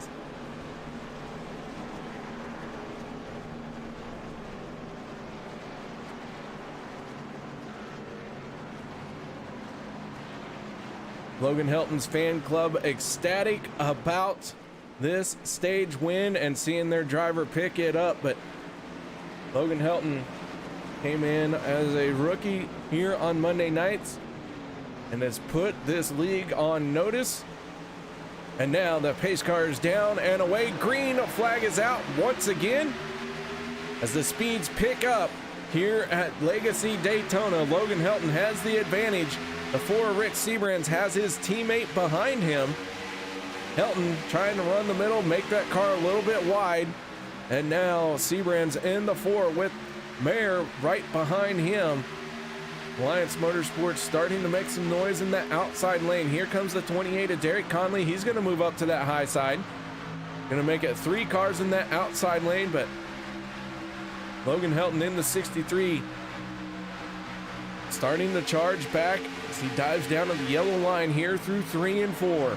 Logan Helton's fan club ecstatic about this stage win and seeing their driver pick it up, but Logan Helton came in as a rookie here on Monday nights and has put this league on notice. And now the pace car is down and away. Green flag is out once again as the speeds pick up here at Legacy Daytona. Logan Helton has the advantage. The 4 Rick Seabrands has his teammate behind him. Helton trying to run the middle, make that car a little bit wide. And now Seabrands in the 4 with Mayer right behind him. Alliance Motorsports starting to make some noise in that outside lane. Here comes the 28 of Derek Conley. He's going to move up to that high side. Going to make it 3 cars in that outside lane, but Logan Helton in the 63 starting to charge back as he dives down to the yellow line here through 3 and 4.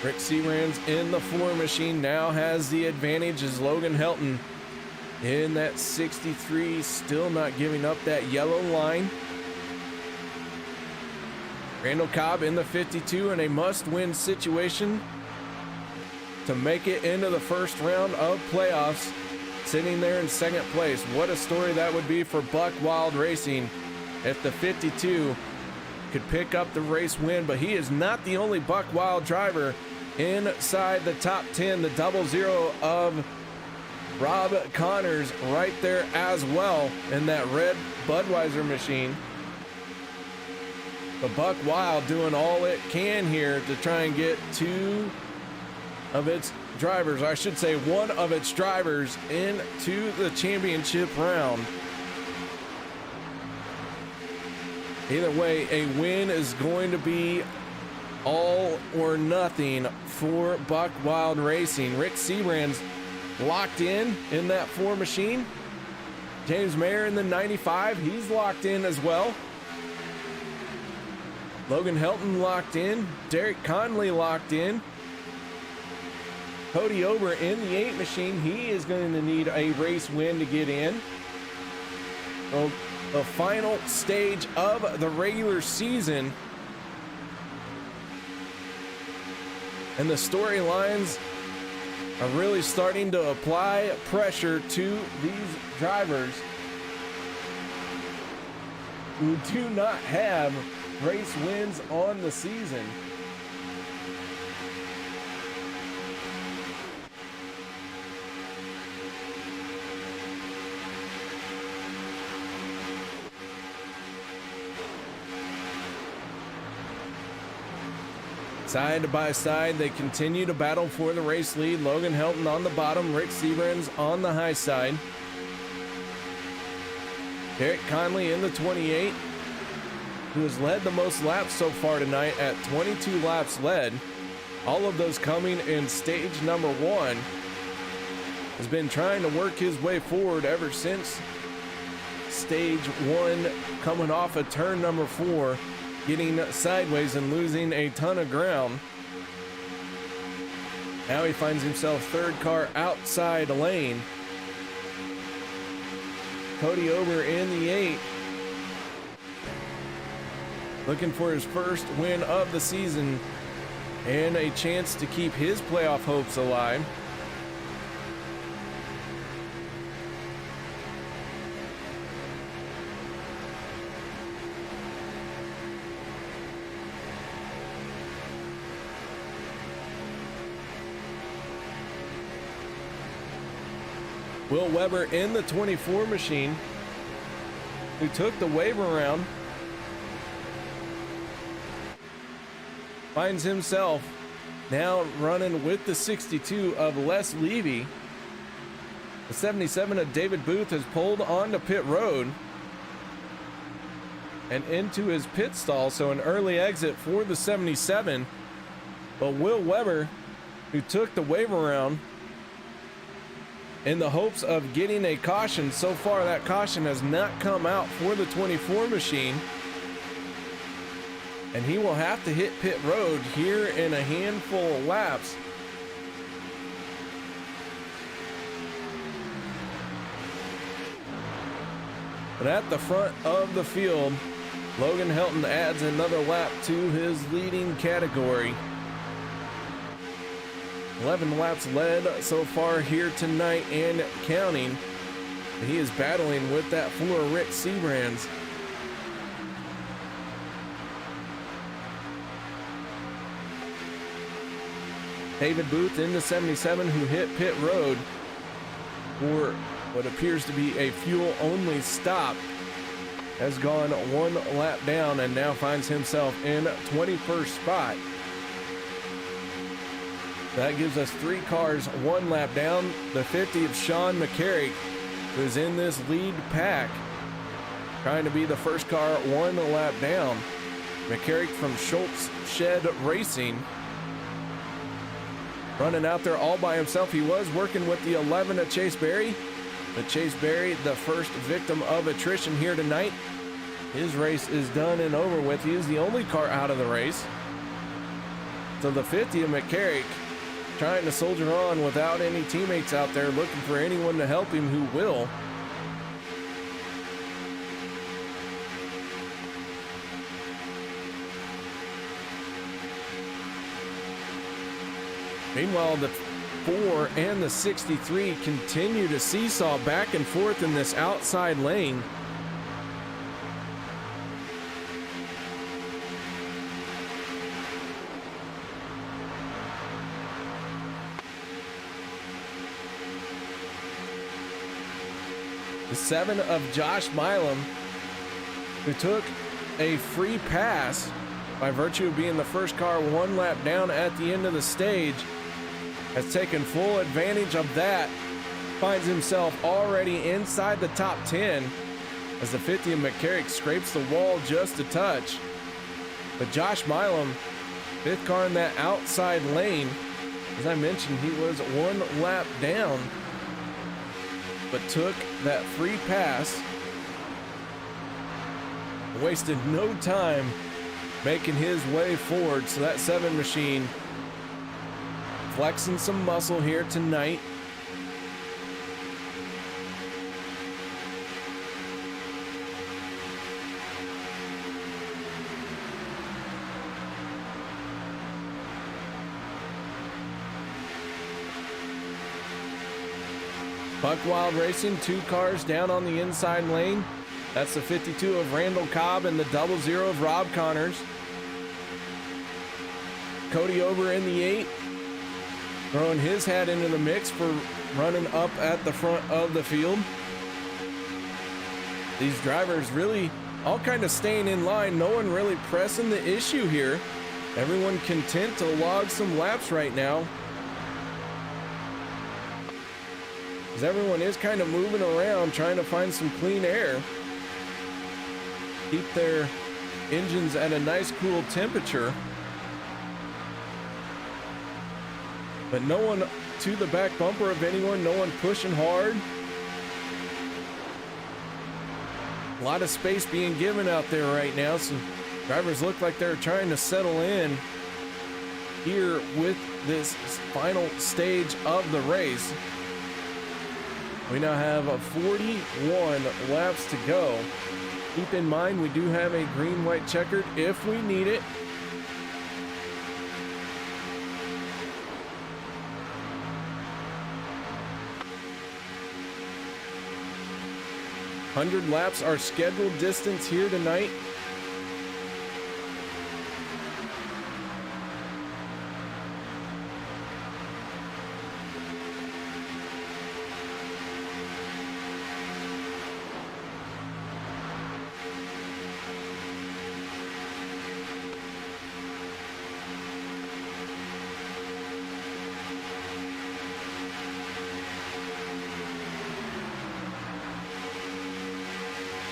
Rick Seabrand's in the 4 machine now has the advantage as Logan Helton in that 63, still not giving up that yellow line. Randall Cobb in the 52 in a must-win situation to make it into the first round of playoffs, sitting there in second place. What a story that would be for Buck Wild Racing if the 52 could pick up the race win, but he is not the only Buck Wild driver inside the top 10. The 00 of Rob Connors right there as well in that red Budweiser machine. The Buck Wild doing all it can here to try and get 2 of its drivers, I should say 1 of its drivers, into the championship round. Either way, a win is going to be all or nothing for Buck Wild Racing. Rick Seabrand's locked in that 4 machine. James Mayer in the 95, he's locked in as well. Logan Helton locked in. Derek Conley locked in. Cody Ober in the 8 machine. He is going to need a race win to get in. So the final stage of the regular season. And the storylines are really starting to apply pressure to these drivers who do not have race wins on the season. Side by side, they continue to battle for the race lead. Logan Helton on the bottom, Rick Seabrand's on the high side. Derek Conley in the 28, who has led the most laps so far tonight at 22 laps led. All of those coming in stage number 1. Has been trying to work his way forward ever since stage 1, coming off of turn number 4, getting sideways and losing a ton of ground. Now he finds himself third car outside lane. Cody Ober in the 8, looking for his first win of the season and a chance to keep his playoff hopes alive. Will Weber in the 24 machine, who took the wave around, finds himself now running with the 62 of Les Levy. The 77 of David Booth has pulled onto pit road and into his pit stall, so an early exit for the 77. But Will Weber, who took the wave around in the hopes of getting a caution, so far that caution has not come out for the 24 machine, and he will have to hit pit road here in a handful of laps. But at the front of the field, Logan Helton adds another lap to his leading category. 11 laps led so far here tonight and counting. He is battling with that floor Rick Seabrands. David Booth in the 77, who hit pit road for what appears to be a fuel-only stop, has gone one lap down and now finds himself in 21st spot. That gives us 3 cars, 1 lap down. The 50 of Sean McCarrick, who's in this lead pack, trying to be the first car 1 lap down. McCarrick from Schultz Shed Racing, running out there all by himself. He was working with the 11 of Chase Berry. But Chase Berry, the first victim of attrition here tonight. His race is done and over with. He is the only car out of the race. So the 50 of McCarrick trying to soldier on without any teammates out there, looking for anyone to help him who will. Meanwhile, the 4 and the 63 continue to seesaw back and forth in this outside lane. The 7 of Josh Milam, who took a free pass by virtue of being the first car 1 lap down at the end of the stage, has taken full advantage of that, finds himself already inside the top 10 as the 50 of McCarrick scrapes the wall just a touch. But Josh Milam, 5th car in that outside lane, as I mentioned, he was 1 lap down, but took that free pass, wasted no time making his way forward. So that 7 machine flexing some muscle here tonight. Buck Wild Racing, 2 cars down on the inside lane. That's the 52 of Randall Cobb and the 00 of Rob Connors. Cody Ober in the 8, throwing his hat into the mix for running up at the front of the field. These drivers really all kind of staying in line. No one really pressing the issue here. Everyone content to log some laps right now, as everyone is kind of moving around trying to find some clean air. keep their engines at a nice cool temperature. But no one to the back bumper of anyone, no one pushing hard. A lot of space being given out there right now, so drivers look like they're trying to settle in here with this final stage of the race. We now have 41 laps to go. Keep in mind, we do have a green-white checkered if we need it. $100 laps our scheduled distance here tonight.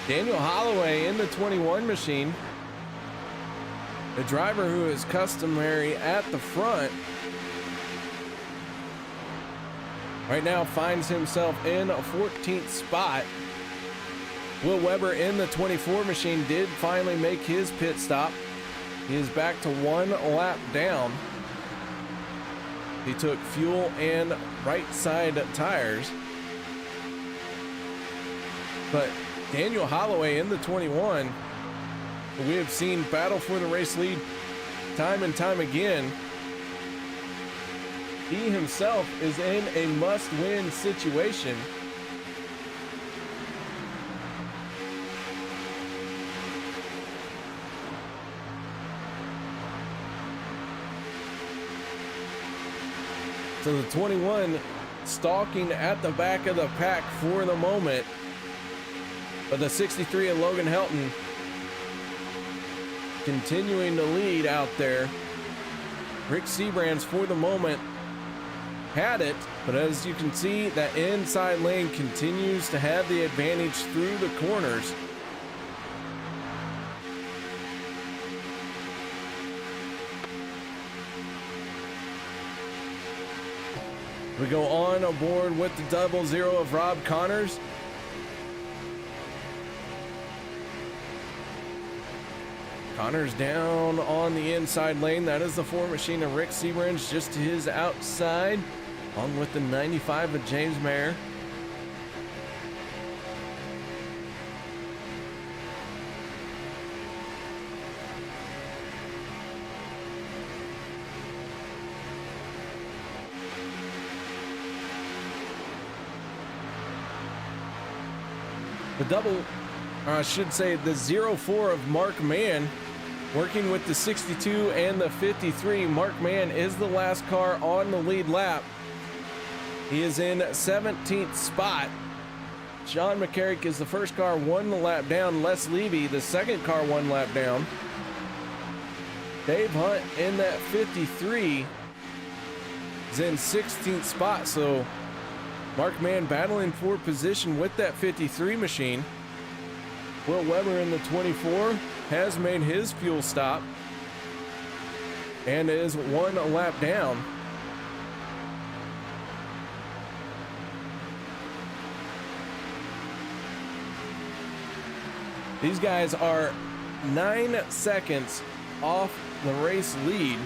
Daniel Holloway in the 21 machine. The driver who is customary at the front right now finds himself in a 14th spot. Will Weber in the 24 machine did finally make his pit stop. He is back to 1 lap down. He took fuel and right side tires. But Daniel Holloway in the 21, we have seen battle for the race lead time and time again. He himself is in a must-win situation. So the 21 stalking at the back of the pack for the moment. But the 63 of Logan Helton continuing to lead out there. Rick Seabrands for the moment had it, but as you can see, that inside lane continues to have the advantage through the corners. We go on aboard with the 00 of Rob Connors. Connors down on the inside lane. That is the 4 machine of Rick Seabrands just to his outside, along with the 95 of James Mayer. The double, or I should say the 04 of Mark Mann, working with the 62 and the 53. Mark Mann is the last car on the lead lap. He is in 17th spot. Sean McCarrick is the first car 1 lap down. Les Levy, the second car 1 lap down. Dave Hunt in that 53 is in 16th spot. So Mark Mann battling for position with that 53 machine. Will Weber in the 24 has made his fuel stop and is 1 lap down. These guys are 9 seconds off the race lead.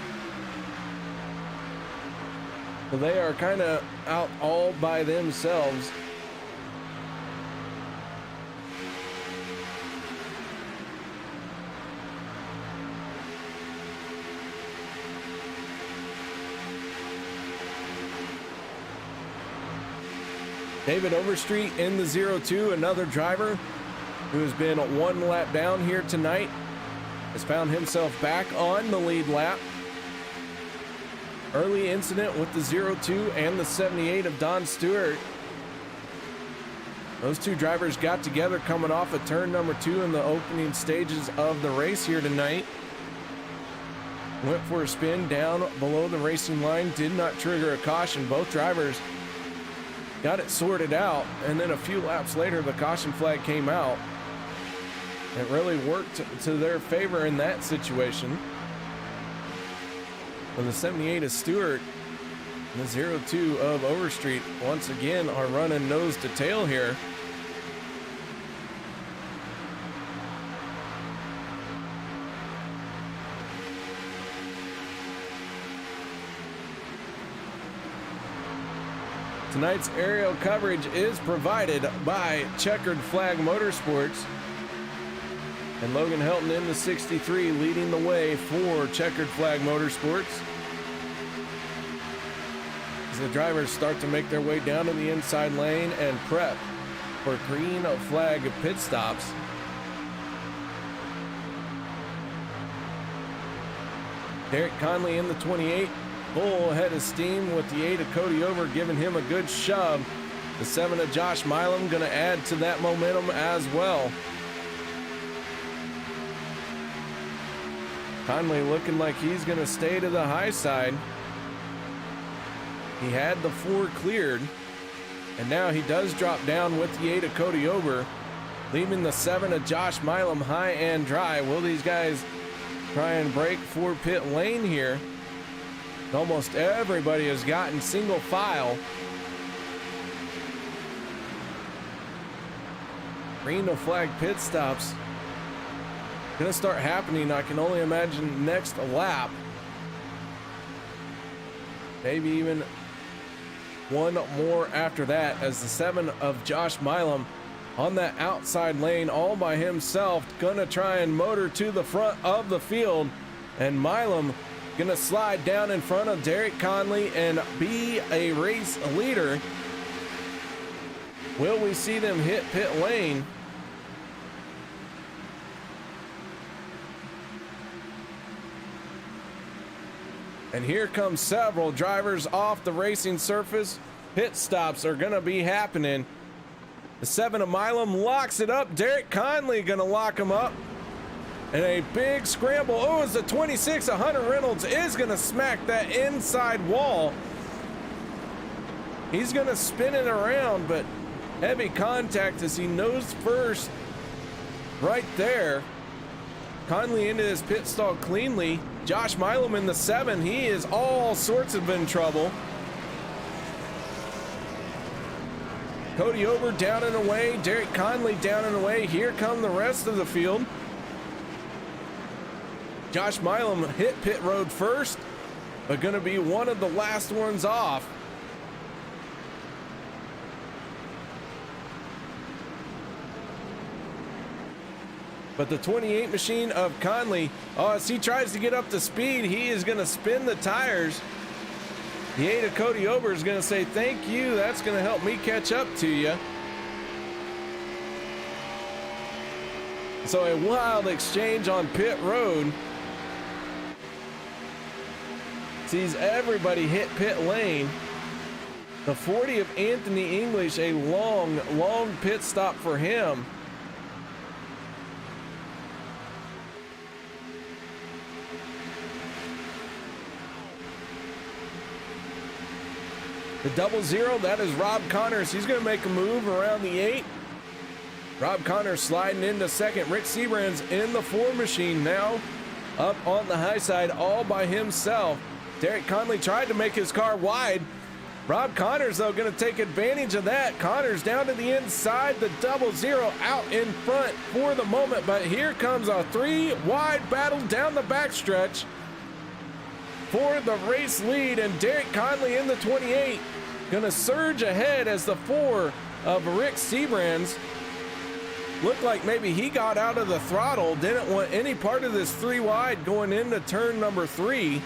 So they are kind of out all by themselves. David Overstreet in the 02, another driver who has been 1 lap down here tonight, has found himself back on the lead lap. Early incident with the 02 and the 78 of Don Stewart. Those two drivers got together coming off of turn number 2 in the opening stages of the race here tonight. Went for a spin down below the racing line, did not trigger a caution. Both drivers got it sorted out, and then a few laps later the caution flag came out. It really worked to their favor in that situation. When the 78 of Stewart and the 02 of Overstreet once again are running nose to tail here. Tonight's aerial coverage is provided by Checkered Flag Motorsports. And Logan Helton in the 63 leading the way for Checkered Flag Motorsports. As the drivers start to make their way down to the inside lane and prep for green flag pit stops. Derek Conley in the 28. Full head of steam with the 8 of Cody Over giving him a good shove. The 7 of Josh Milam going to add to that momentum as well. Conley looking like he's going to stay to the high side. He had the 4 cleared, and now he does drop down with the 8 of Cody Over, leaving the 7 of Josh Milam high and dry. Will these guys try and break for pit lane here? Almost everybody has gotten single file. Green flag pit stops gonna start happening. I can only imagine next lap. Maybe even one more after that, as the 7 of Josh Milam on that outside lane all by himself, gonna try and motor to the front of the field, and Milam gonna slide down in front of Derek Conley and be a race leader. Will we see them hit pit lane? And here comes several drivers off the racing surface. Pit stops are gonna be happening. The 7 of Milam locks it up. Derek Conley gonna lock him up. And a big scramble. Oh, it's the 26 of Hunter Reynolds is gonna smack that inside wall. He's gonna spin it around, but heavy contact as he nose first right there. Conley into his pit stall cleanly. Josh Milam in the 7, he is all sorts of in trouble. Cody Over down and away, Derek Conley down and away. Here come the rest of the field. Josh Milam hit pit road first, but gonna be one of the last ones off. But the 28 machine of Conley, as he tries to get up to speed, he is gonna spin the tires. The 8 of Cody Over is gonna say, thank you, that's gonna help me catch up to you. So a wild exchange on pit road. Sees everybody hit pit lane. The 40 of Anthony English, a long pit stop for him. The 00, that is Rob Connors. He's going to make a move around the 8. Rob Connors sliding into second. Rick Seabrand's in the 4 machine now, up on the high side all by himself. Derek Conley tried to make his car wide. Rob Connors, though, going to take advantage of that. Connors down to the inside. The 00 out in front for the moment, but here comes a 3-wide battle down the backstretch for the race lead, and Derek Conley in the 28 gonna surge ahead as the 4 of Rick Seabrands. Looked like maybe he got out of the throttle, didn't want any part of this 3-wide going into turn number 3.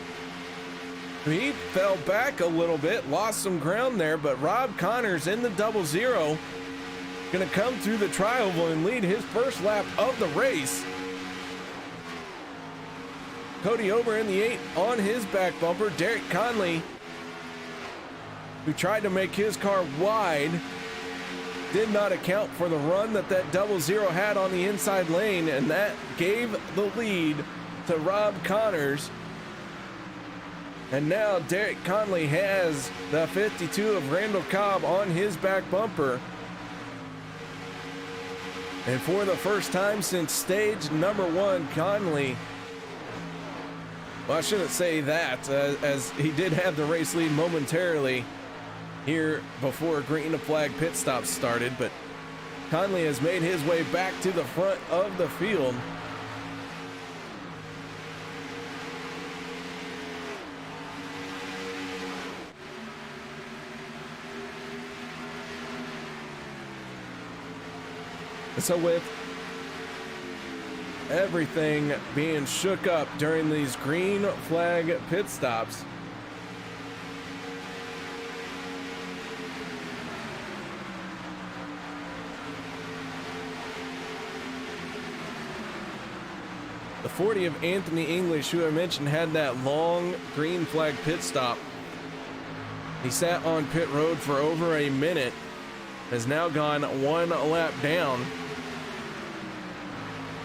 He fell back a little bit, lost some ground there, but Rob Connors in the 00 gonna come through the tri-oval and lead his first lap of the race. Cody Over in the 8 on his back bumper. Derek Conley, who tried to make his car wide, did not account for the run that 00 had on the inside lane, and that gave the lead to Rob Connors. And now Derek Conley has the 52 of Randall Cobb on his back bumper. And for the first time since stage number 1, Conley, well, I shouldn't say that, as he did have the race lead momentarily here before green flag pit stop started, but Conley has made his way back to the front of the field. So with everything being shook up during these green flag pit stops, the 40 of Anthony English, who I mentioned had that long green flag pit stop, he sat on pit road for over a minute, has now gone 1 lap down.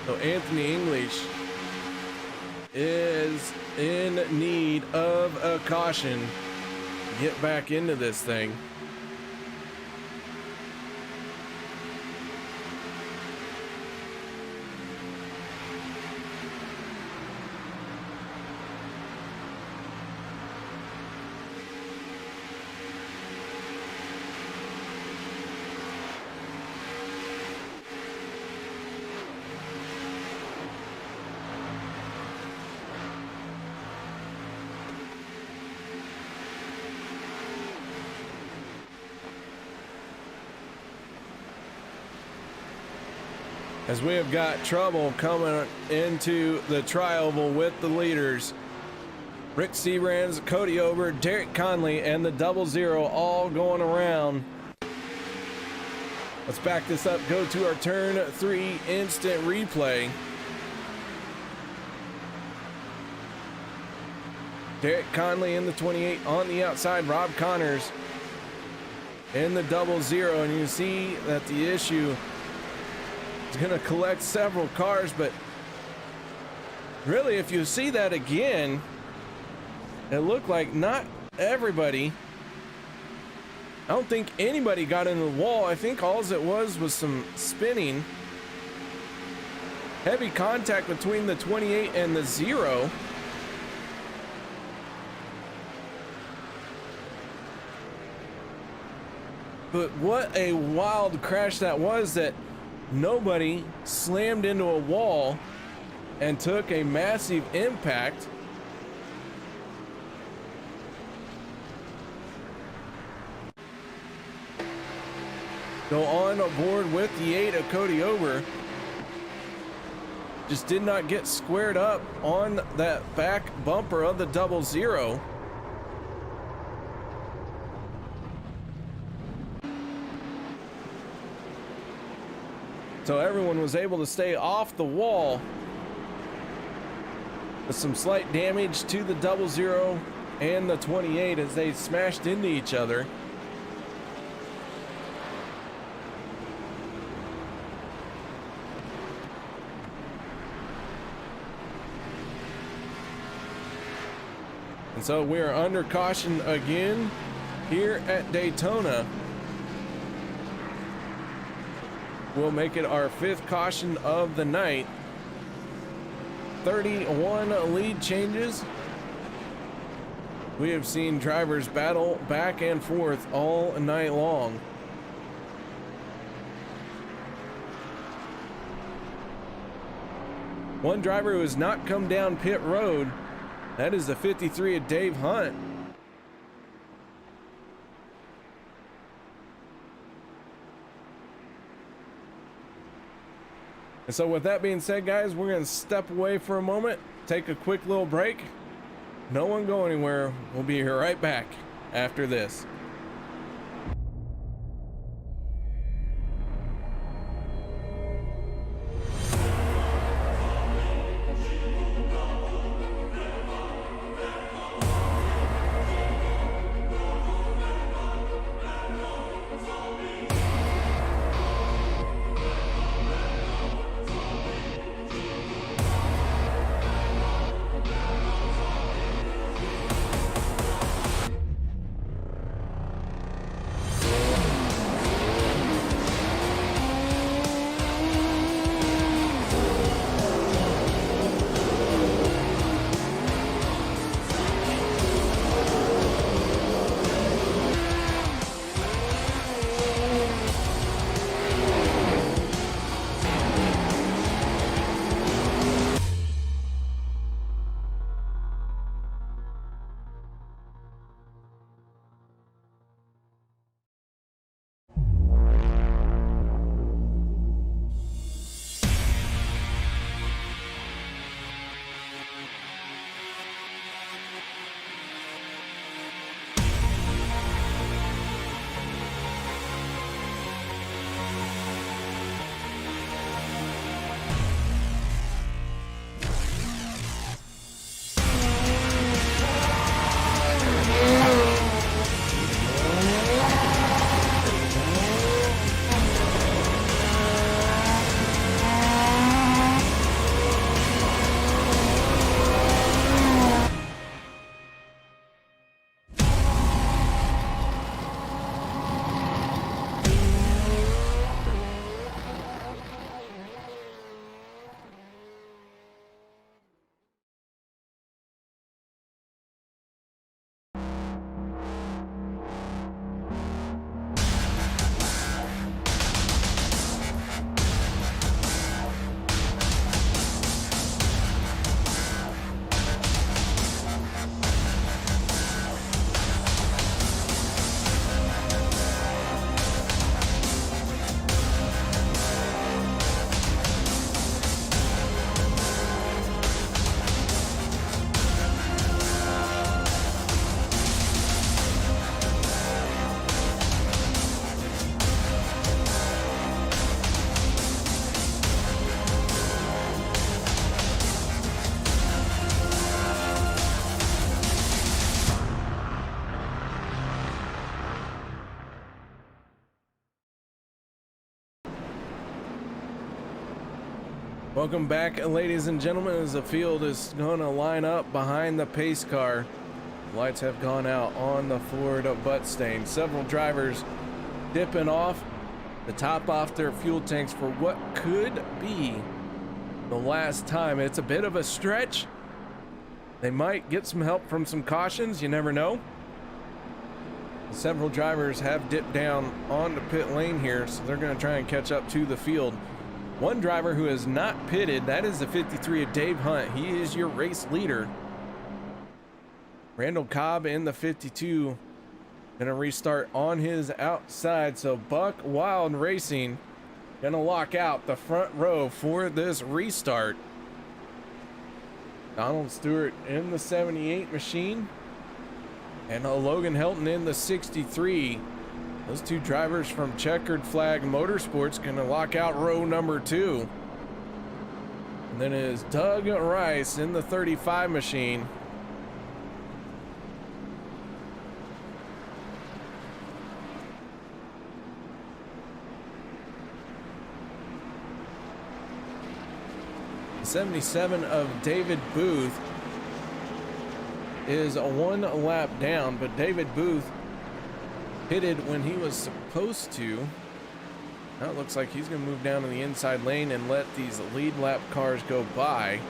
So Anthony English is in need of a caution to get back into this thing. As we have got trouble coming into the tri-oval with the leaders. Rick Seabrands, Cody Ober, Derek Conley, and the 00 all going around. Let's back this up, go to our turn 3 instant replay. Derek Conley in the 28 on the outside, Rob Connors in the 00, and you see that the issue is going to collect several cars, but really, if you see that again, it looked like not everybody, I don't think anybody got into the wall. I think all it was some spinning. Heavy contact between the 28 and the 0. But what a wild crash that was, that nobody slammed into a wall and took a massive impact. Go on board with the 8 of Cody Ober. Just did not get squared up on that back bumper of the 00. So everyone was able to stay off the wall, with some slight damage to the 00 and the 28 as they smashed into each other. And so we are under caution again here at Daytona. We'll make it our 5th caution of the night. 31 lead changes. We have seen drivers battle back and forth all night long. One driver who has not come down pit road, that is the 53 of Dave Hunt. And so with that being said, guys, we're going to step away for a moment, take a quick little break. No one go anywhere. We'll be here right back after this. Welcome back, ladies and gentlemen, as the field is going to line up behind the pace car. Lights have gone out on the Ford butt stain. Several drivers dipping off to top off their fuel tanks for what could be the last time. It's a bit of a stretch. They might get some help from some cautions, you never know. Several drivers have dipped down on the pit lane here, so they're going to try and catch up to the field. One driver who has not pitted, that is the 53 of Dave Hunt. He is your race leader. Randall Cobb in the 52 gonna restart on his outside, so Buck Wild Racing gonna lock out the front row for this restart. Donald Stewart in the 78 machine and Logan Helton in the 63. Those two drivers from Checkered Flag Motorsports gonna lock out row number 2. And then it is Doug Rice in the 35 machine. The 77 of David Booth is a 1 lap down, but David Booth pitted when he was supposed to. Now it looks like he's going to move down to the inside lane and let these lead lap cars go by.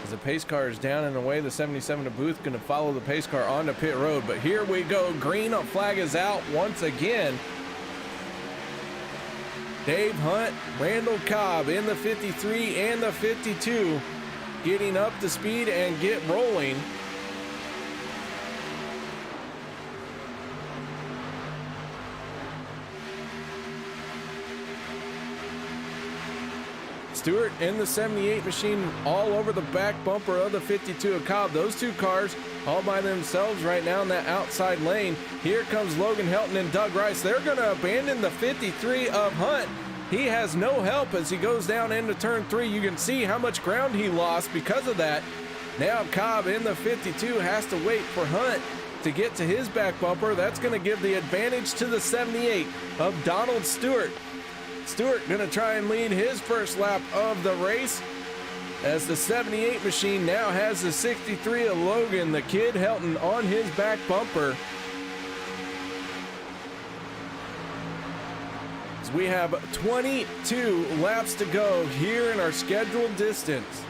As the pace car is down and away, the 77 of Booth going to follow the pace car onto pit road. But here we go. Green flag is out once again. Dave Hunt, Randall Cobb in the 53 and the 52 getting up to speed and get rolling. Stewart in the 78 machine all over the back bumper of the 52 of Cobb. Those two cars all by themselves right now in that outside lane. Here comes Logan Helton and Doug Rice. They're going to abandon the 53 of Hunt. He has no help as he goes down into turn 3. You can see how much ground he lost because of that. Now Cobb in the 52 has to wait for Hunt to get to his back bumper. That's going to give the advantage to the 78 of Donald Stewart. Stewart gonna try and lead his first lap of the race as the 78 machine now has the 63 of Logan, the kid Helton, on his back bumper. As we have 22 laps to go here in our scheduled distance.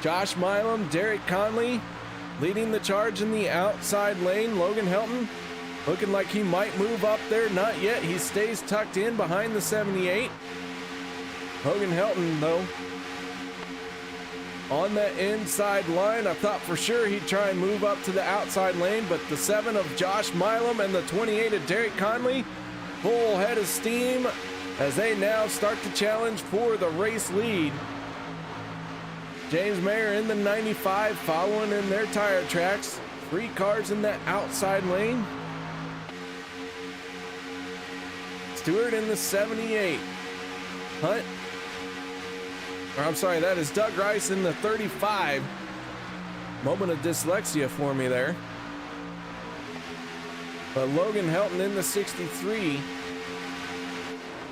Josh Milam, Derek Conley leading the charge in the outside lane. Logan Helton looking like he might move up there. Not yet. He stays tucked in behind the 78. Logan Helton, though, on the inside line. I thought for sure he'd try and move up to the outside lane, but the 7 of Josh Milam and the 28 of Derek Conley, full head of steam as they now start to challenge for the race lead. James Mayer in the 95 following in their tire tracks. 3 cars in that outside lane. Stewart in the 78. Hunt. Or I'm sorry, that is Doug Rice in the 35. Moment of dyslexia for me there. But Logan Helton in the 63.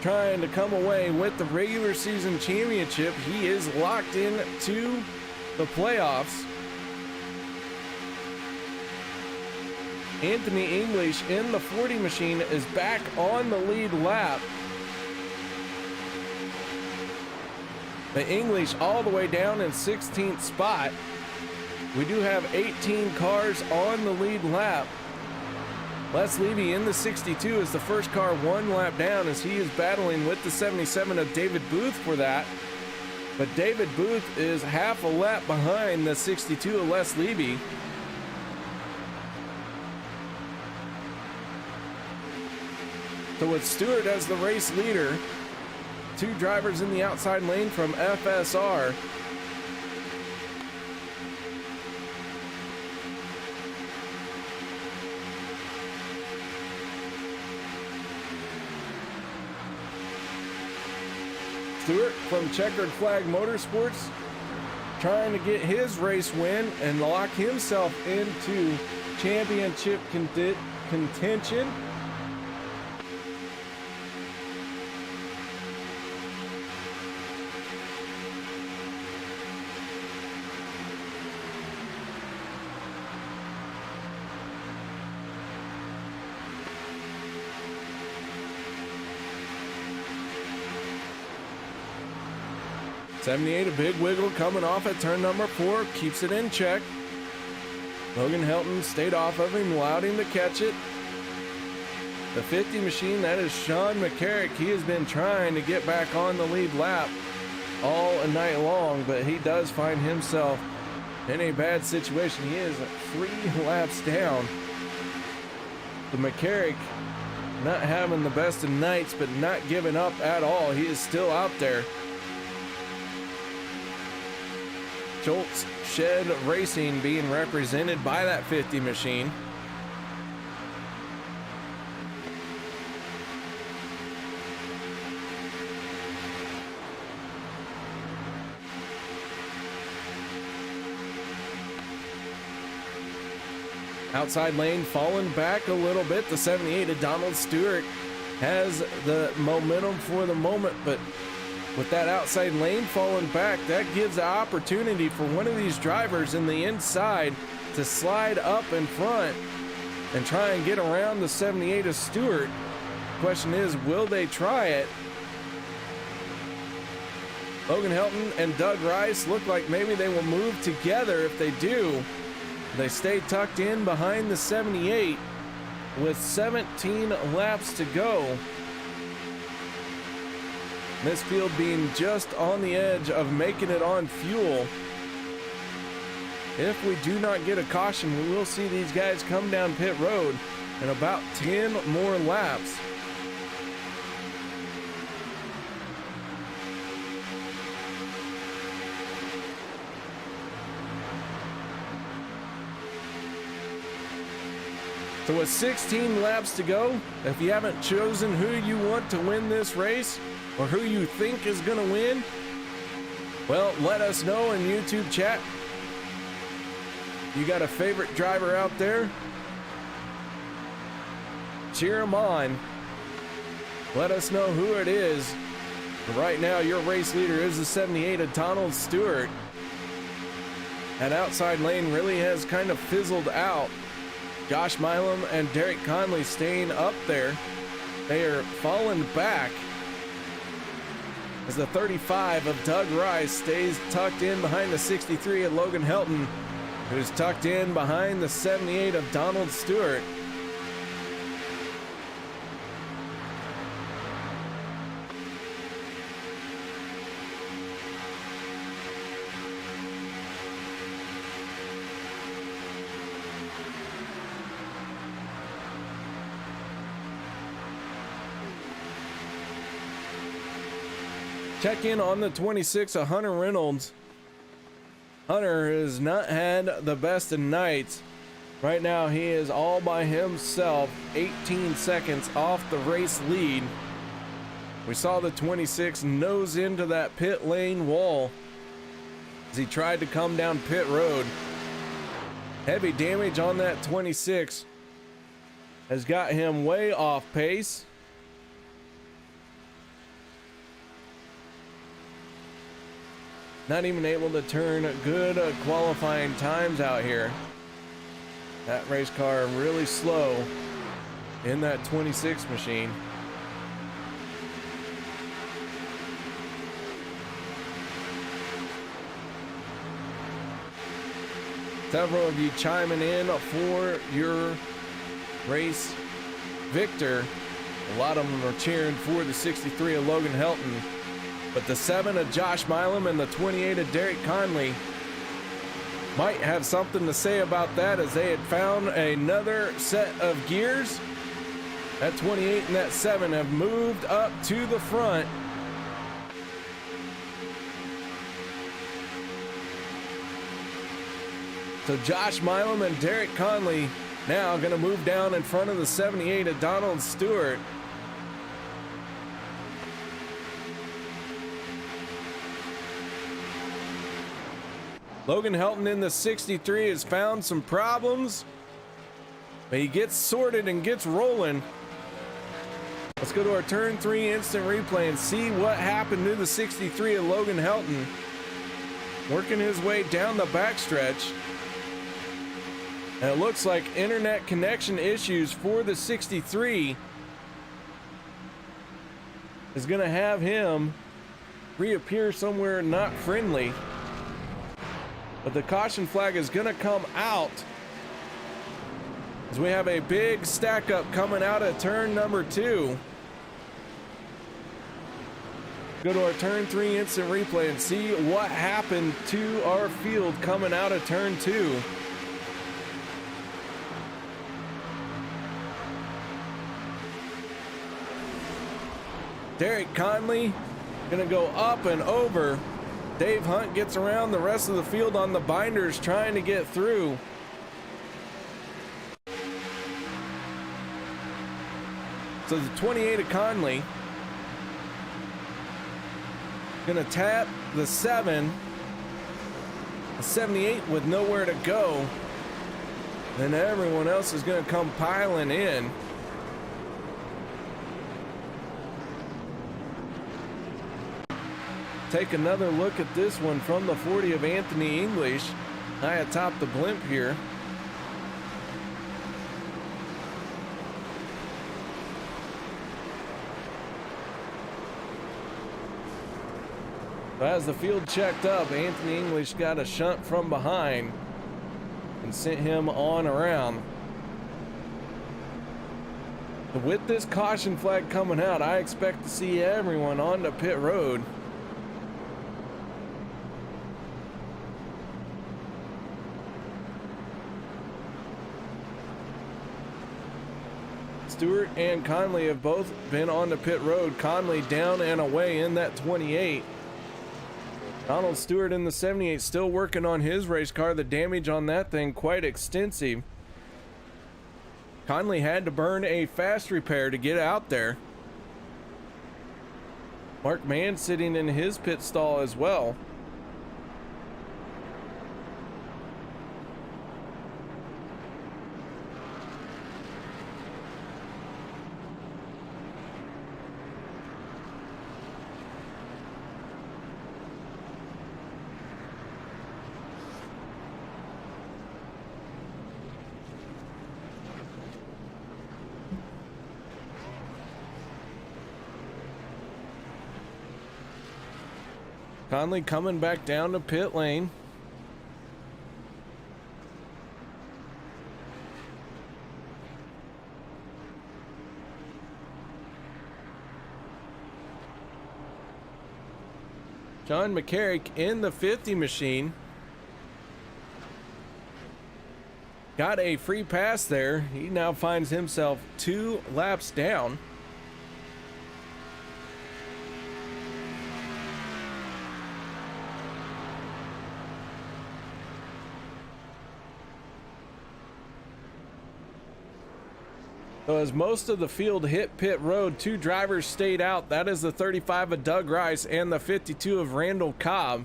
Trying to come away with the regular season championship. He is locked in to the playoffs. Anthony English in the 40 machine is back on the lead lap. The English all the way down in 16th spot. We do have 18 cars on the lead lap. Les Levy in the 62 is the first car 1 lap down as he is battling with the 77 of David Booth for that. But David Booth is half a lap behind the 62 of Les Levy. So with Stewart as the race leader, 2 drivers in the outside lane from FSR. Stewart from Checkered Flag Motorsports trying to get his race win and lock himself into championship contention. '78, a big wiggle coming off at turn number 4, keeps it in check. Logan Helton stayed off of him, allowed him to catch it. The 50 machine, that is Sean McCarrick. He has been trying to get back on the lead lap all night long, but he does find himself in a bad situation. He is 3 laps down. The McCarrick not having the best of nights, but not giving up at all. He is still out there. Schultz Shed Racing being represented by that 50 machine. Outside lane falling back a little bit. The 78 of Donald Stewart has the momentum for the moment, but with that outside lane falling back, that gives the opportunity for one of these drivers in the inside to slide up in front and try and get around the 78 of Stewart. Question is, will they try it? Logan Helton and Doug Rice look like maybe they will move together. If they do, they stay tucked in behind the 78 with 17 laps to go. This field being just on the edge of making it on fuel. If we do not get a caution, we will see these guys come down pit road in about 10 more laps. So with 16 laps to go, if you haven't chosen who you want to win this race, or who you think is going to win, well, let us know in YouTube chat. You got a favorite driver out there? Cheer him on. Let us know who it is. But right now, your race leader is the 78 of Donald Stewart. That outside lane really has kind of fizzled out. Josh Milam and Derek Conley staying up there. They are falling back as the 35 of Doug Rice stays tucked in behind the 63 of Logan Helton, who's tucked in behind the 78 of Donald Stewart. Check in on the 26 of Hunter Reynolds. Hunter has not had the best of nights. Right now he is all by himself, 18 seconds off the race lead. We saw the 26 nose into that pit lane wall as he tried to come down pit road. Heavy damage on that 26 has got him way off pace. Not even able to turn good qualifying times out here. That race car really slow in that 26 machine. Several of you chiming in for your race victor. A lot of them are cheering for the 63 of Logan Helton. But the 7 of Josh Milam and the 28 of Derek Conley might have something to say about that, as they had found another set of gears. That 28 and that 7 have moved up to the front. So Josh Milam and Derek Conley now going to move down in front of the 78 of Donald Stewart. Logan Helton in the 63 has found some problems, but he gets sorted and gets rolling. Let's go to our turn 3 instant replay and see what happened to the 63 of Logan Helton. Working his way down the backstretch. And it looks like internet connection issues for the 63 is going to have him reappear somewhere not friendly. But the caution flag is going to come out as we have a big stack up coming out of turn number 2. Go to our turn 3 instant replay and see what happened to our field coming out of turn 2. Derek Conley gonna go up and over. Dave Hunt gets around the rest of the field on the binders trying to get through. So the 28 of Conley gonna tap the 7. The 78 with nowhere to go. And everyone else is gonna come piling in. Take another look at this one from the 40 of Anthony English, high atop the blimp here. As the field checked up, Anthony English got a shunt from behind and sent him on around. With this caution flag coming out, I expect to see everyone on the pit road. Stewart and Conley have both been on the pit road. Conley down and away in that 28. Donald Stewart in the 78 still working on his race car. The damage on that thing quite extensive. Conley had to burn a fast repair to get out there. Mark Mann sitting in his pit stall as well. Conley coming back down to pit lane. John McCarrick in the 50 machine. Got a free pass there. He now finds himself 2 laps down. So as most of the field hit pit road, 2 drivers stayed out. That is the 35 of Doug Rice and the 52 of Randall Cobb.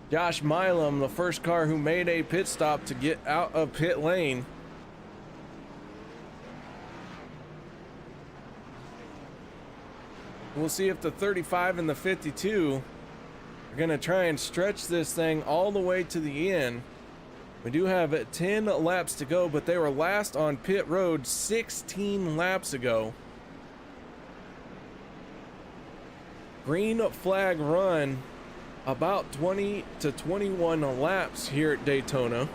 Josh Milam, the first car who made a pit stop to get out of pit lane. We'll see if the 35 and the 52 are going to try and stretch this thing all the way to the end. We do have 10 laps to go, but they were last on pit road 16 laps ago. Green flag run about 20 to 21 laps here at Daytona.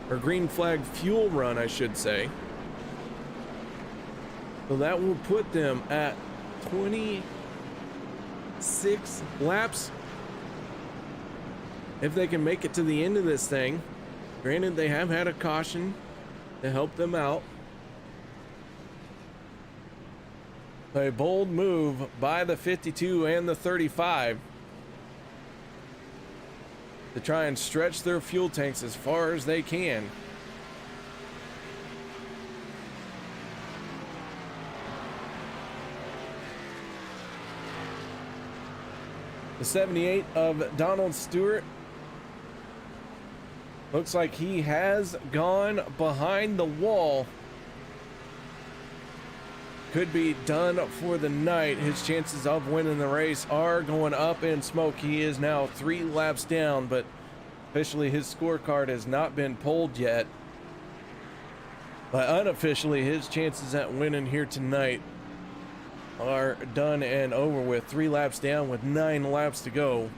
Or green flag fuel run, I should say. So that will put them at 26 laps. If they can make it to the end of this thing. Granted, they have had a caution to help them out. A bold move by the 52 and the 35 to try and stretch their fuel tanks as far as they can. The 78 of Donald Stewart. Looks like he has gone behind the wall. Could be done for the night. His chances of winning the race are going up in smoke. He is now 3 laps down, but officially his scorecard has not been pulled yet. But unofficially, his chances at winning here tonight are done and over with. 3 laps down with 9 laps to go.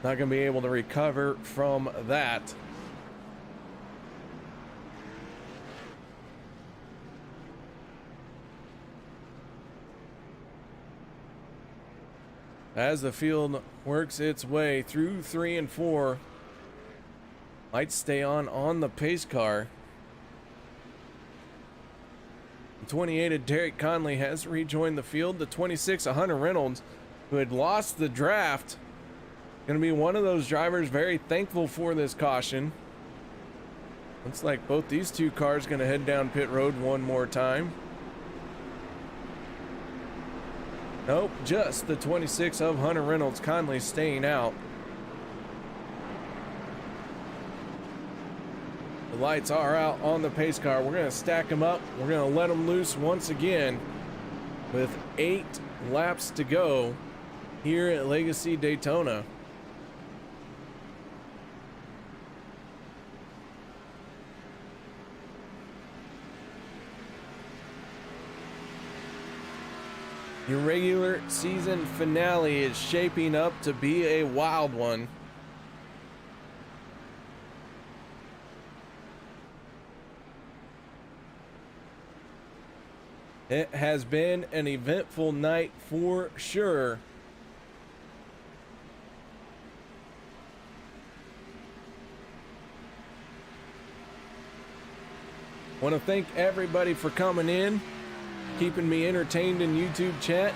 Not going to be able to recover from that. As the field works its way through 3 and 4, might stay on the pace car. The 28 of Derek Conley has rejoined the field. The 26 of Hunter Reynolds, who had lost the draft, going to be one of those drivers very thankful for this caution. Looks like both these 2 cars going to head down pit road one more time. Nope, just the 26 of Hunter Reynolds. Conley staying out. The lights are out on the pace car. We're going to stack them up. We're going to let them loose once again with 8 laps to go here at Legacy Daytona. Your regular season finale is shaping up to be a wild one. It has been an eventful night for sure. Want to thank everybody for coming in, keeping me entertained in YouTube chat.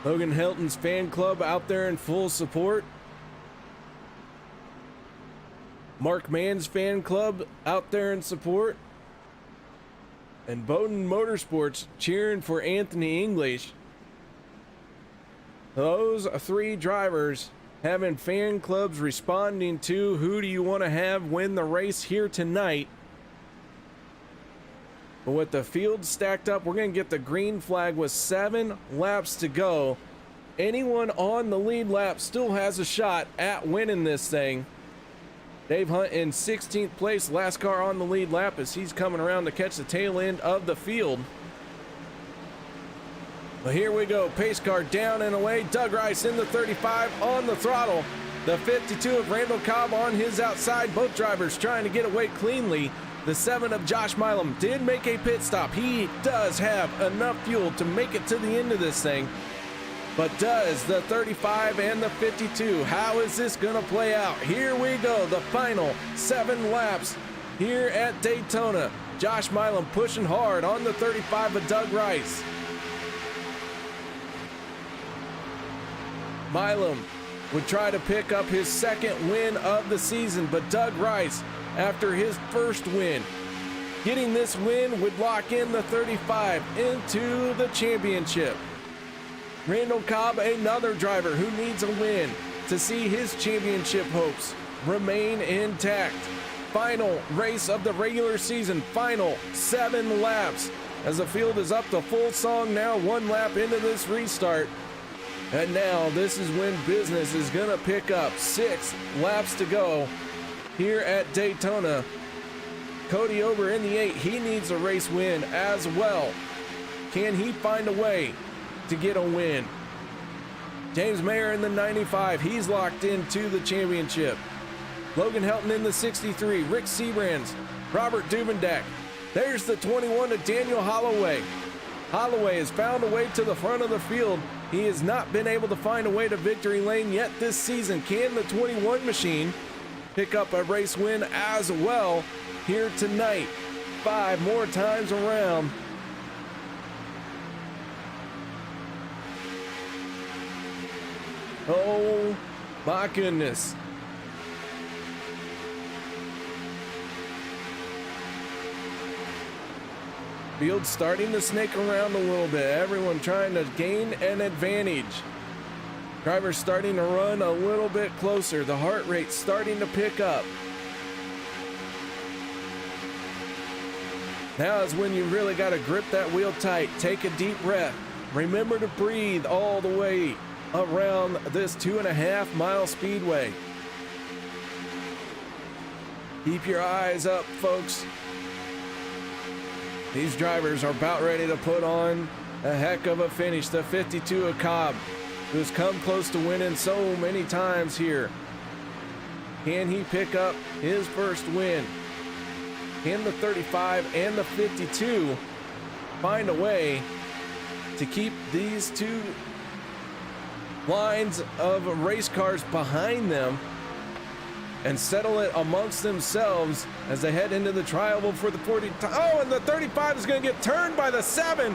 Logan Helton's fan club out there in full support. Mark Mann's fan club out there in support. And Bowden Motorsports cheering for Anthony English. Those 3 drivers having fan clubs responding to who do you want to have win the race here tonight. But with the field stacked up, we're going to get the green flag with 7 laps to go. Anyone on the lead lap still has a shot at winning this thing. Dave Hunt in 16th place, last car on the lead lap as he's coming around to catch the tail end of the field. But here we go, pace car down and away. Doug Rice in the 35 on the throttle. The 52 of Randall Cobb on his outside. Both drivers trying to get away cleanly. The 7 of Josh Milam did make a pit stop. He does have enough fuel to make it to the end of this thing. But does the 35 and the 52? How is this going to play out? Here we go, the final 7 laps here at Daytona. Josh Milam pushing hard on the 35 of Doug Rice. Milam would try to pick up his 2nd win of the season, but Doug Rice, after his 1st win, getting this win would lock in the 35 into the championship. Randall Cobb, another driver who needs a win to see his championship hopes remain intact. Final race of the regular season, final 7 laps as the field is up to full song now, 1 lap into this restart. And now this is when business is going to pick up. 6 laps to go here at Daytona. Cody Ober in the 8, he needs a race win as well. Can he find a way to get a win? James Mayer in the 95, he's locked into the championship. Logan Helton in the 63, Rick Sebrands, Robert Duvendak. There's the 21 of Daniel Holloway. Holloway has found a way to the front of the field. He has not been able to find a way to victory lane yet this season. Can the 21 machine pick up a race win as well here tonight? 5 more times around. Oh my goodness. Field starting to snake around a little bit. Everyone trying to gain an advantage. Driver's starting to run a little bit closer. The heart rate's starting to pick up. Now is when you really got to grip that wheel tight. Take a deep breath. Remember to breathe all the way around this 2.5 mile speedway. Keep your eyes up, folks. These drivers are about ready to put on a heck of a finish. The 52 of Cobb, who's come close to winning so many times here. Can he pick up his first win? Can the 35 and the 52 find a way to keep these two lines of race cars behind them and settle it amongst themselves as they head into the trial for the 40? Oh, and the 35 is going to get turned by the 7.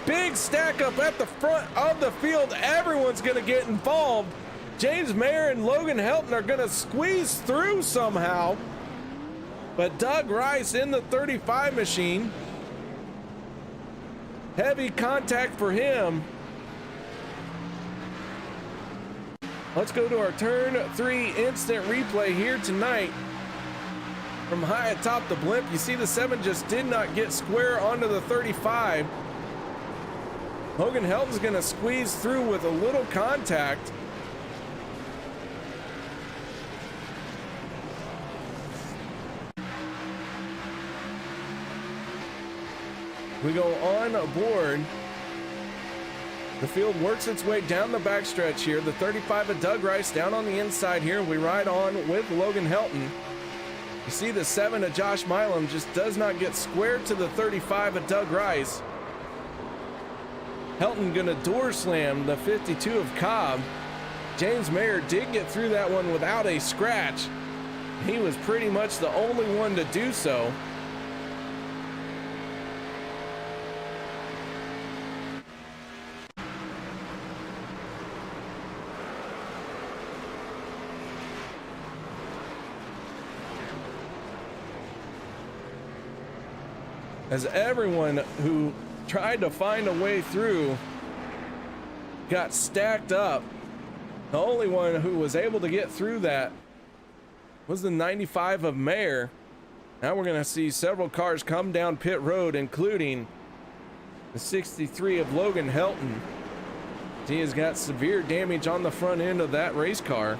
Big stack up at the front of the field. Everyone's going to get involved. James Mayer and Logan Helton are going to squeeze through somehow. But Doug Rice in the 35 machine. Heavy contact for him. Let's go to our turn 3 instant replay here tonight. From high atop the blimp, you see the 7 just did not get square onto the 35. Logan Helton's gonna squeeze through with a little contact. We go on board. The field works its way down the backstretch here. The 35 of Doug Rice down on the inside here. We ride on with Logan Helton. You see the 7 of Josh Milam just does not get square to the 35 of Doug Rice. Helton gonna door slam the 52 of Cobb. James Mayer did get through that one without a scratch. He was pretty much the only one to do so. As everyone who tried to find a way through got stacked up, the only one who was able to get through that was the 95 of Mayer. Now we're going to see several cars come down pit road, including the 63 of Logan Helton. He has got severe damage on the front end of that race car.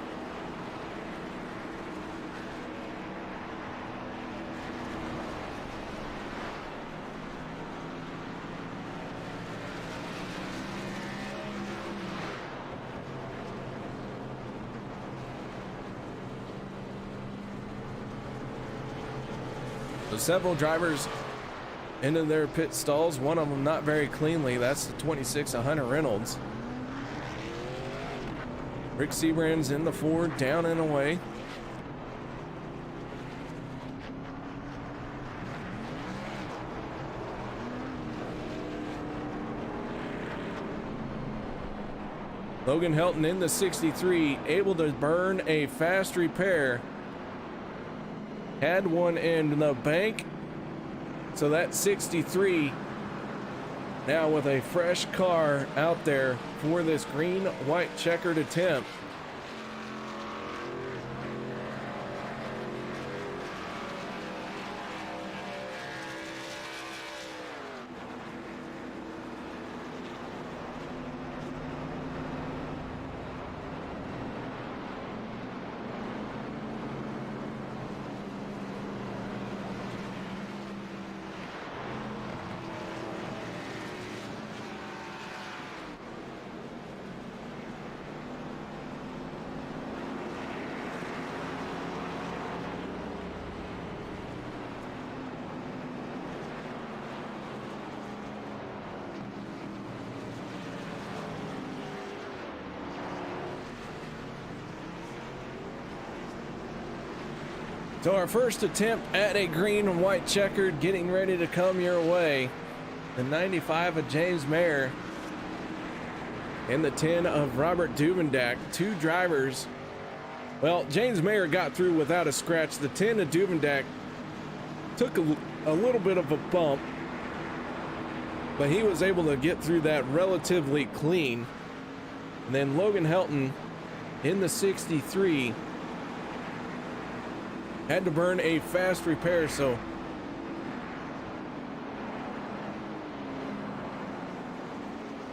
So several drivers into their pit stalls, one of them not very cleanly. That's the 26 of Hunter Reynolds. Rick Seabrand's in the Ford, down and away. Logan Helton in the 63, able to burn a fast repair. Had one in the bank, so that 63 now with a fresh car out there for this green-white checkered attempt. So our first attempt at a green and white checkered getting ready to come your way. The 95 of James Mayer and the 10 of Robert Duvendak. Two drivers. Well, James Mayer got through without a scratch. The 10 of Duvendak took a little bit of a bump, but he was able to get through that relatively clean. And then Logan Helton in the 63 had to burn a fast repair, so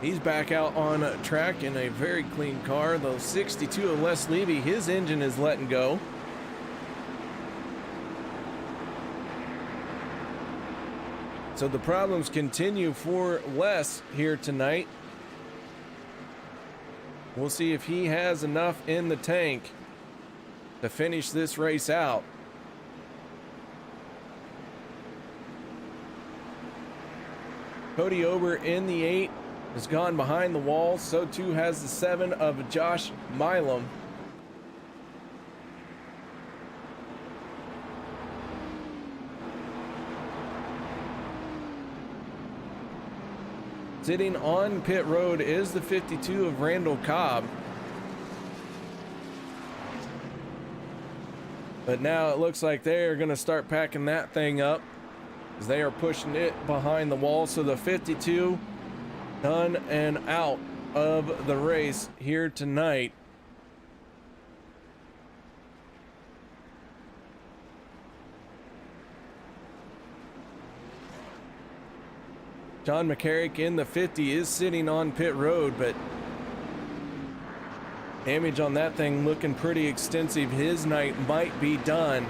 he's back out on track in a very clean car. The 62 of Les Levy, his engine is letting go. So the problems continue for Les here tonight. We'll see if he has enough in the tank to finish this race out. Cody Ober in the 8 has gone behind the wall. So too has the 7 of Josh Milam. Sitting on pit road is the 52 of Randall Cobb. But now it looks like they're going to start packing that thing up as they are pushing it behind the wall. So the 52 done and out of the race here tonight. John McCarrick in the 50 is sitting on pit road, but damage on that thing looking pretty extensive. His night might be done.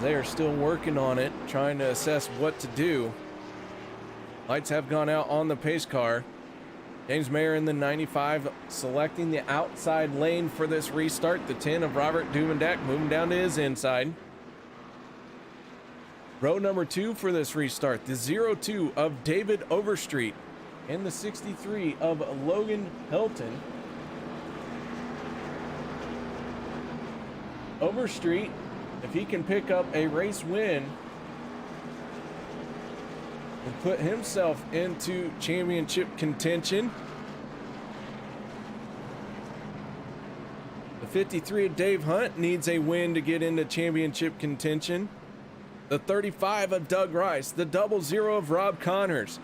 They are still working on it, trying to assess what to do. Lights have gone out on the pace car. James Mayer in the 95 selecting the outside lane for this restart. The 10 of Robert Duvendak moving down to his inside. Row number 2 for this restart, the 02 of David Overstreet and the 63 of Logan Helton. Overstreet, if he can pick up a race win and put himself into championship contention. The 53 of Dave Hunt needs a win to get into championship contention. The 35 of Doug Rice, the 00 of Rob Connors.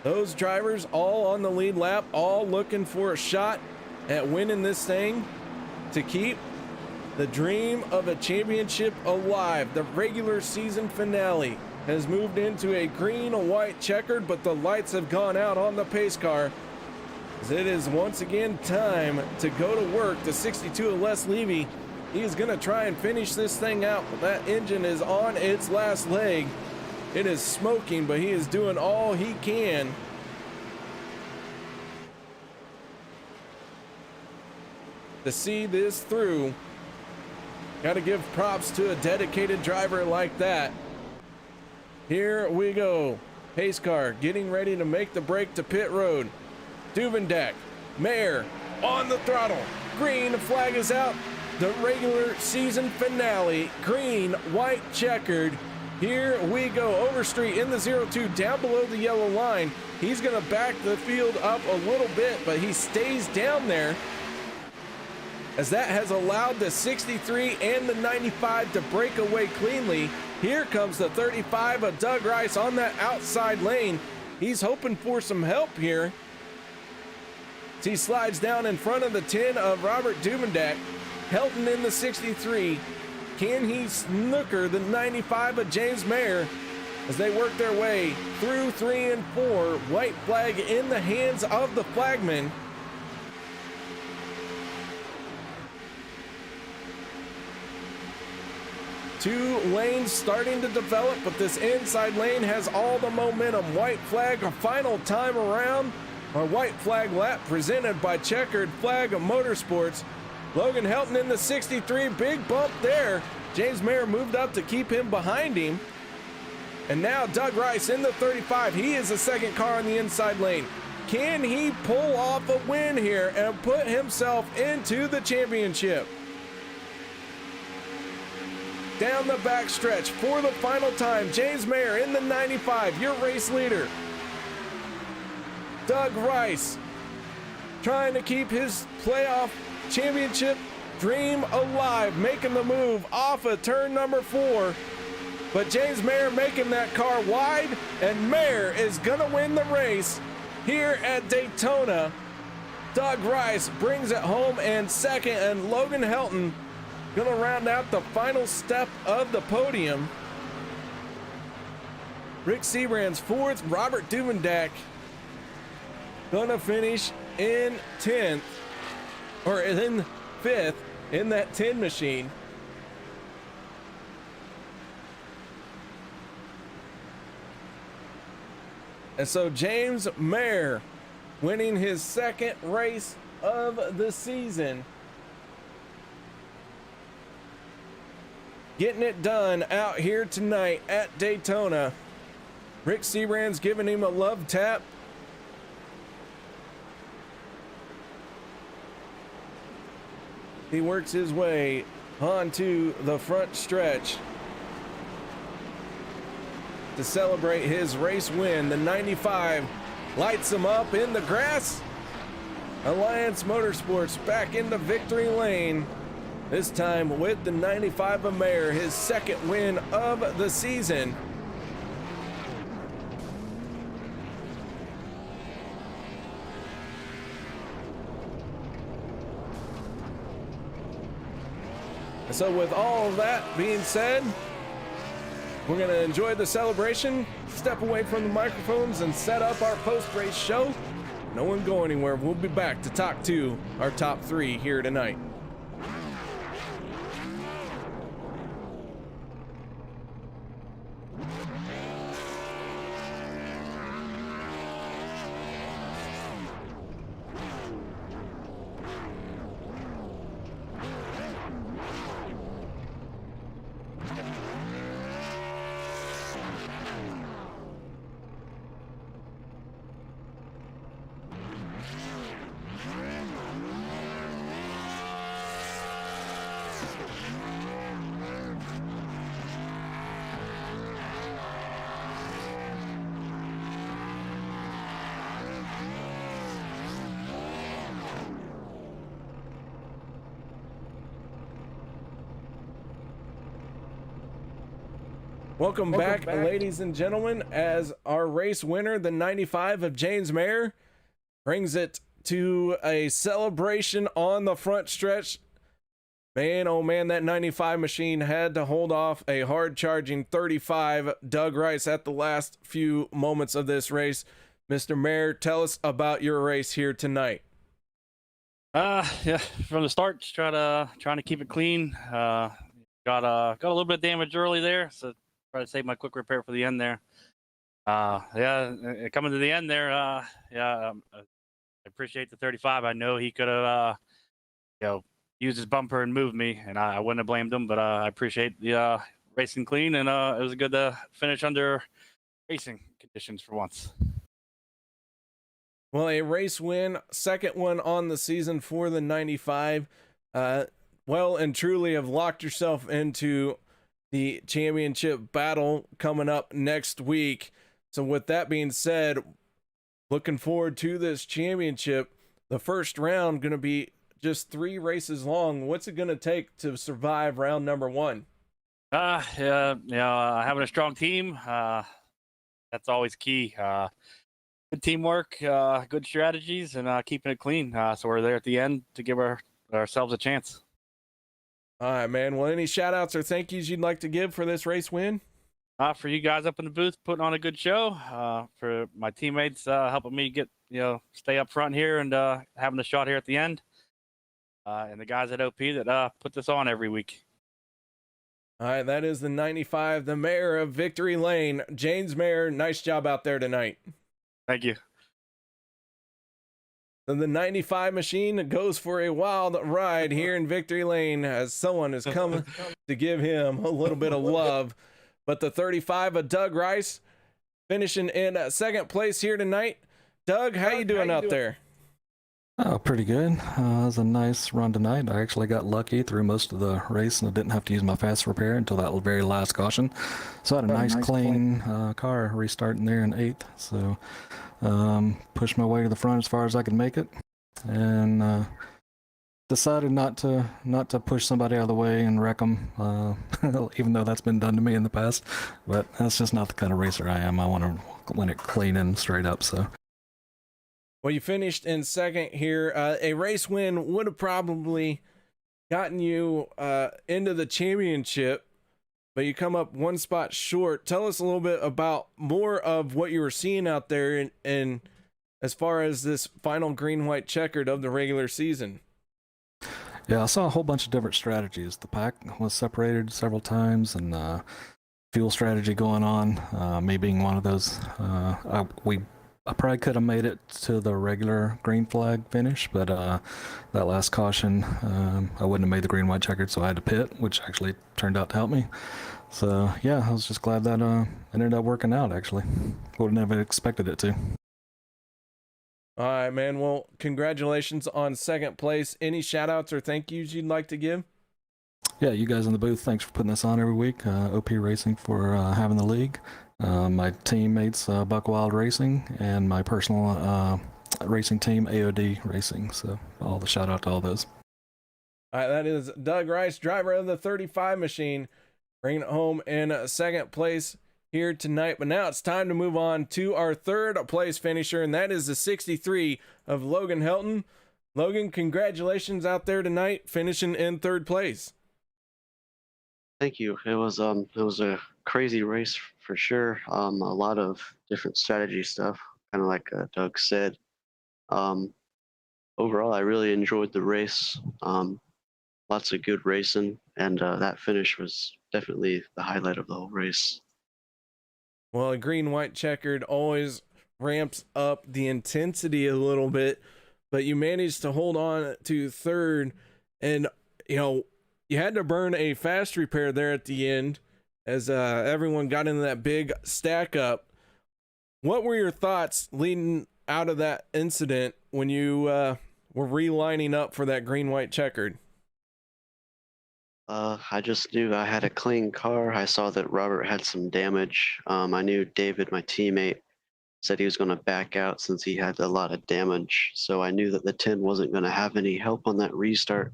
Those drivers all on the lead lap, all looking for a shot at winning this thing to keep the dream of a championship alive. The regular season finale has moved into a green and white checkered, but the lights have gone out on the pace car. As it is once again time to go to work. The 62 of Les Levy, he is going to try and finish this thing out, but that engine is on its last leg. It is smoking, but he is doing all he can to see this through. Got to give props to a dedicated driver like that. Here we go. Pace car getting ready to make the break to pit road. Duvendak, Mayer on the throttle. Green flag is out. The regular season finale. Green, white, checkered. Here we go. Overstreet in the 02 down below the yellow line. He's going to back the field up a little bit, but he stays down there, as that has allowed the 63 and the 95 to break away cleanly. Here comes the 35 of Doug Rice on that outside lane. He's hoping for some help here. He slides down in front of the 10 of Robert Duvendak. Helton in the 63. Can he snooker the 95 of James Mayer as they work their way through 3 and 4? White flag in the hands of the flagman. Two lanes starting to develop, but this inside lane has all the momentum. White flag a final time around. Our white flag lap presented by Checkered Flag Motorsports. Logan Helton in the 63, big bump there. James Mayer moved up to keep him behind him. And now Doug Rice in the 35. He is the second car on the inside lane. Can he pull off a win here and put himself into the championship? Down the back stretch for the final time, James Mayer in the 95, your race leader. Doug Rice trying to keep his playoff championship dream alive, making the move off of turn number 4. But James Mayer making that car wide, and Mayer is going to win the race here at Daytona. Doug Rice brings it home in second, and Logan Helton gonna round out the final step of the podium. Rick Seabrand's fourth, Robert Duvendak gonna finish in 10th, or in 5th in that 10 machine. And so James Mayer winning his second race of the season. Getting it done out here tonight at Daytona. Rick Seabrand's giving him a love tap. He works his way onto the front stretch to celebrate his race win. The 95 lights him up in the grass. Alliance Motorsports back into victory lane, this time with the 95 of Mayer, his second win of the season. So with all of that being said, we're going to enjoy the celebration, step away from the microphones, and set up our post-race show. No one go anywhere. We'll be back to talk to our top three here tonight. Welcome back, ladies and gentlemen, as our race winner, the 95 of James Mayer, brings it to a celebration on the front stretch. Man, oh man, that 95 machine had to hold off a hard-charging 35 Doug Rice at the last few moments of this race. Mr. Mayer, tell us about your race here tonight. Yeah, from the start, just trying to keep it clean. Got a little bit of damage early there, so try to save my quick repair for the end there. Yeah, coming to the end there, I appreciate the 35. I know he could have, used his bumper and moved me, and I wouldn't have blamed him, but I appreciate the racing clean, and it was a good finish under racing conditions for once. Well, a race win, second one on the season for the 95. Well and truly have locked yourself into the championship battle coming up next week. So with that being said, looking forward to this championship. The first round going to be just 3 races long. What's it going to take to survive round number 1? Having a strong team, that's always key. Good teamwork, good strategies, and keeping it clean. So we're there at the end to give ourselves a chance. All right, man. Well, any shout outs or thank yous you'd like to give for this race win? For you guys up in the booth putting on a good show, for my teammates helping me get, stay up front here and having the shot here at the end, and the guys at OP that put this on every week. All right, that is the 95, the Mayer of Victory Lane, James Mayer. Nice job out there tonight. Thank you. And the 95 machine goes for a wild ride here in Victory Lane as someone is coming to give him a little bit of love. But the 35 of Doug Rice finishing in second place here tonight. Doug, how you doing out there? Oh, pretty good. It was a nice run tonight. I actually got lucky through most of the race and I didn't have to use my fast repair until that very last caution. So I had a nice clean car restarting there in 8th. So pushed my way to the front as far as I could make it, and decided not to push somebody out of the way and wreck them, even though that's been done to me in the past. But that's just not the kind of racer I am. I want to win it clean and straight up. So. Well, you finished in second here. A race win would have probably gotten you into the championship, but you come up one spot short. Tell us a little bit about more of what you were seeing out there and as far as this final green-white checkered of the regular season. Yeah, I saw a whole bunch of different strategies. The pack was separated several times, and fuel strategy going on. Me being one of those. I probably could have made it to the regular green flag finish, but that last caution, I wouldn't have made the green white checkered, so I had to pit, which actually turned out to help me. So yeah, I was just glad that it ended up working out. Actually, wouldn't have expected it to. All right, man. Well, congratulations on second place. Any shout outs or thank yous you'd like to give? Yeah, you guys in the booth, thanks for putting this on every week. OP Racing for having the league. My teammates, Buck Wild Racing, and my personal racing team, AOD Racing. So all the shout out to all those. All right, that is Doug Rice, driver of the 35 machine, bringing it home in second place here tonight. But now it's time to move on to our third place finisher, and that is the 63 of Logan Helton. Logan, congratulations out there tonight, finishing in third place. Thank you. It was a crazy race for sure. A lot of different strategy stuff, kind of like Doug said. Overall, I really enjoyed the race. Lots of good racing, and that finish was definitely the highlight of the whole race. Well, a green-white checkered always ramps up the intensity a little bit, but you managed to hold on to third, and you had to burn a fast repair there at the end as everyone got into that big stack up. What were your thoughts leading out of that incident when you were relining up for that green-white checkered? I just knew I had a clean car. I saw that Robert had some damage. I knew David, my teammate, said he was going to back out since he had a lot of damage. So I knew that the 10 wasn't going to have any help on that restart.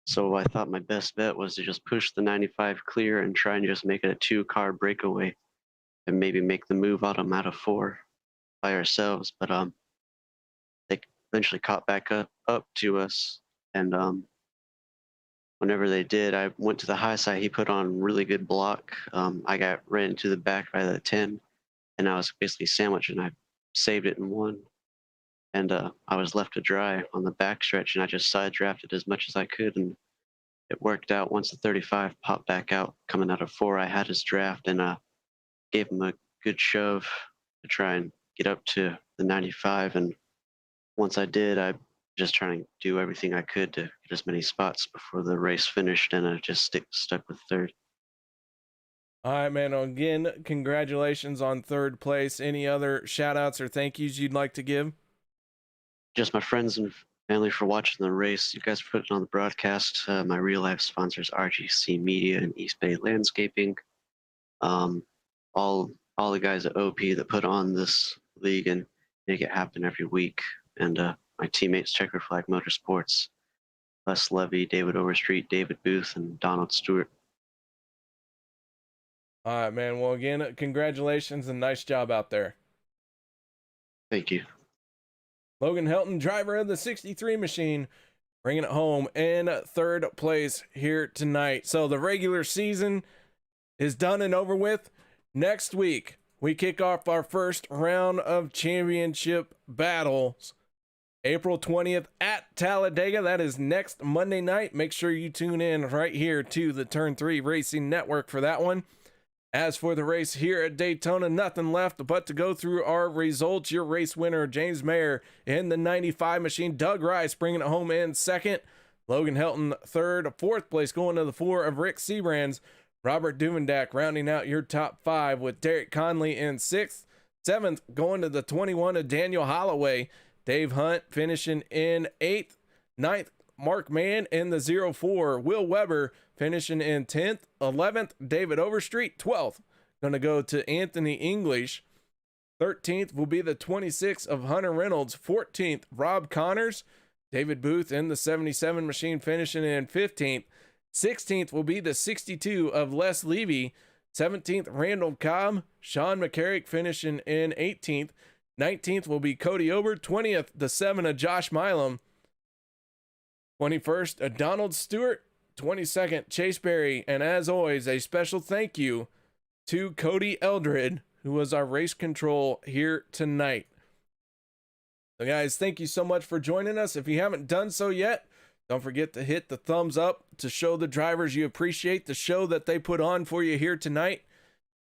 So I thought my best bet was to just push the 95 clear and try and just make it a 2-car breakaway and maybe make the move out of 4 by ourselves. But they eventually caught back up to us, and whenever they did, I went to the high side. He put on really good block. I got ran into the back by the 10, and I was basically sandwiched, and I saved it and won. And I was left to dry on the back stretch, and I just side drafted as much as I could, and it worked out. Once the 35 popped back out coming out of 4, I had his draft, and gave him a good shove to try and get up to the 95. And once I did, I just trying to do everything I could to get as many spots before the race finished, and I just stuck with third. All right, man. Again, congratulations on third place. Any other shout outs or thank yous you'd like to give? Just my friends and family for watching the race. You guys put it on the broadcast. My real life sponsors, RGC Media and East Bay Landscaping. All the guys at OP that put on this league and make it happen every week. And my teammates, Checker Flag Motorsports, Les Levy, David Overstreet, David Booth, and Donald Stewart. All right, man. Well, again, congratulations and nice job out there. Thank you. Logan Helton, driver of the 63 machine, bringing it home in third place here tonight. So the regular season is done and over with. Next week, we kick off our first round of championship battles. April 20th at Talladega. That is next Monday night. Make sure you tune in right here to the Turn 3 Racing Network for that one. As for the race here at Daytona, nothing left but to go through our results. Your race winner, James Mayer, in the 95 machine. Doug Rice bringing it home in second. Logan Helton, third. Fourth place going to the 4 of Rick Sebrands. Robert Duvendak rounding out your top 5 with Derek Conley in 6th. 7th going to the 21 of Daniel Holloway. Dave Hunt finishing in 8th. 9th, Mark Mann in the 04. Will Weber finishing in 10th. 11th, David Overstreet. 12th, going to go to Anthony English. 13th will be the 26 of Hunter Reynolds. 14th, Rob Connors. David Booth in the 77 machine finishing in 15th. 16th will be the 62 of Les Levy. 17th, Randall Cobb. Sean McCarrick finishing in 18th. 19th will be Cody Ober. 20th, the 7 of Josh Milam. 21st, a Donald Stewart. 22nd, Chase Berry. And as always, a special thank you to Cody Eldred, who was our race control here tonight. So guys, thank you so much for joining us. If you haven't done so yet, don't forget to hit the thumbs up to show the drivers you appreciate the show that they put on for you here tonight.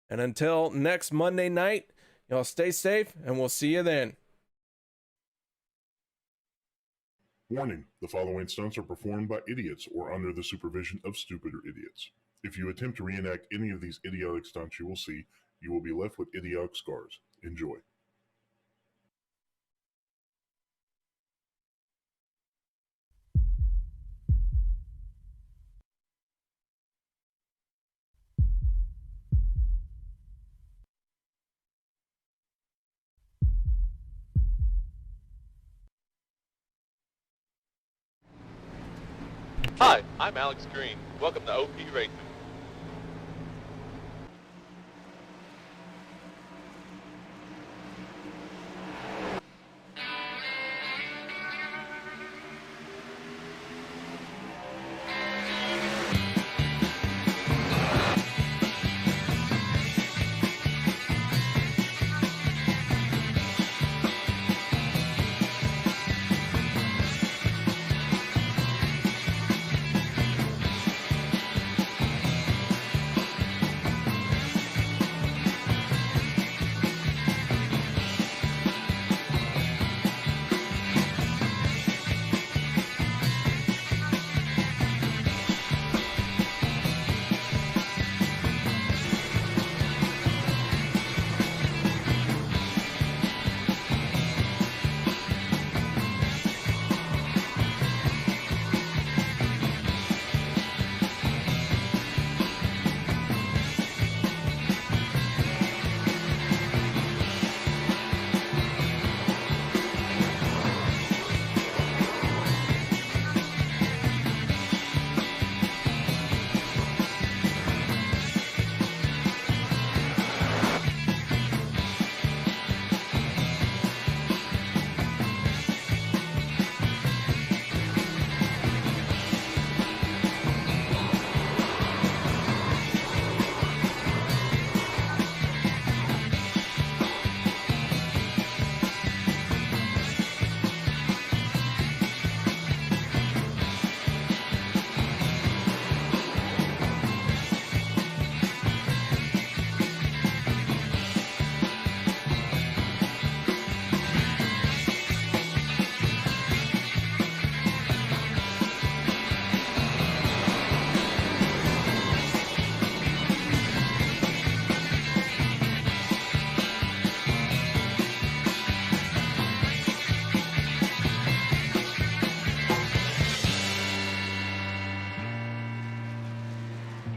And until next Monday night, y'all stay safe, and we'll see you then. Warning, the following stunts are performed by idiots or under the supervision of stupider idiots. If you attempt to reenact any of these idiotic stunts you will see, you will be left with idiotic scars. Enjoy. Hi, I'm Alex Green. Welcome to OP Racing.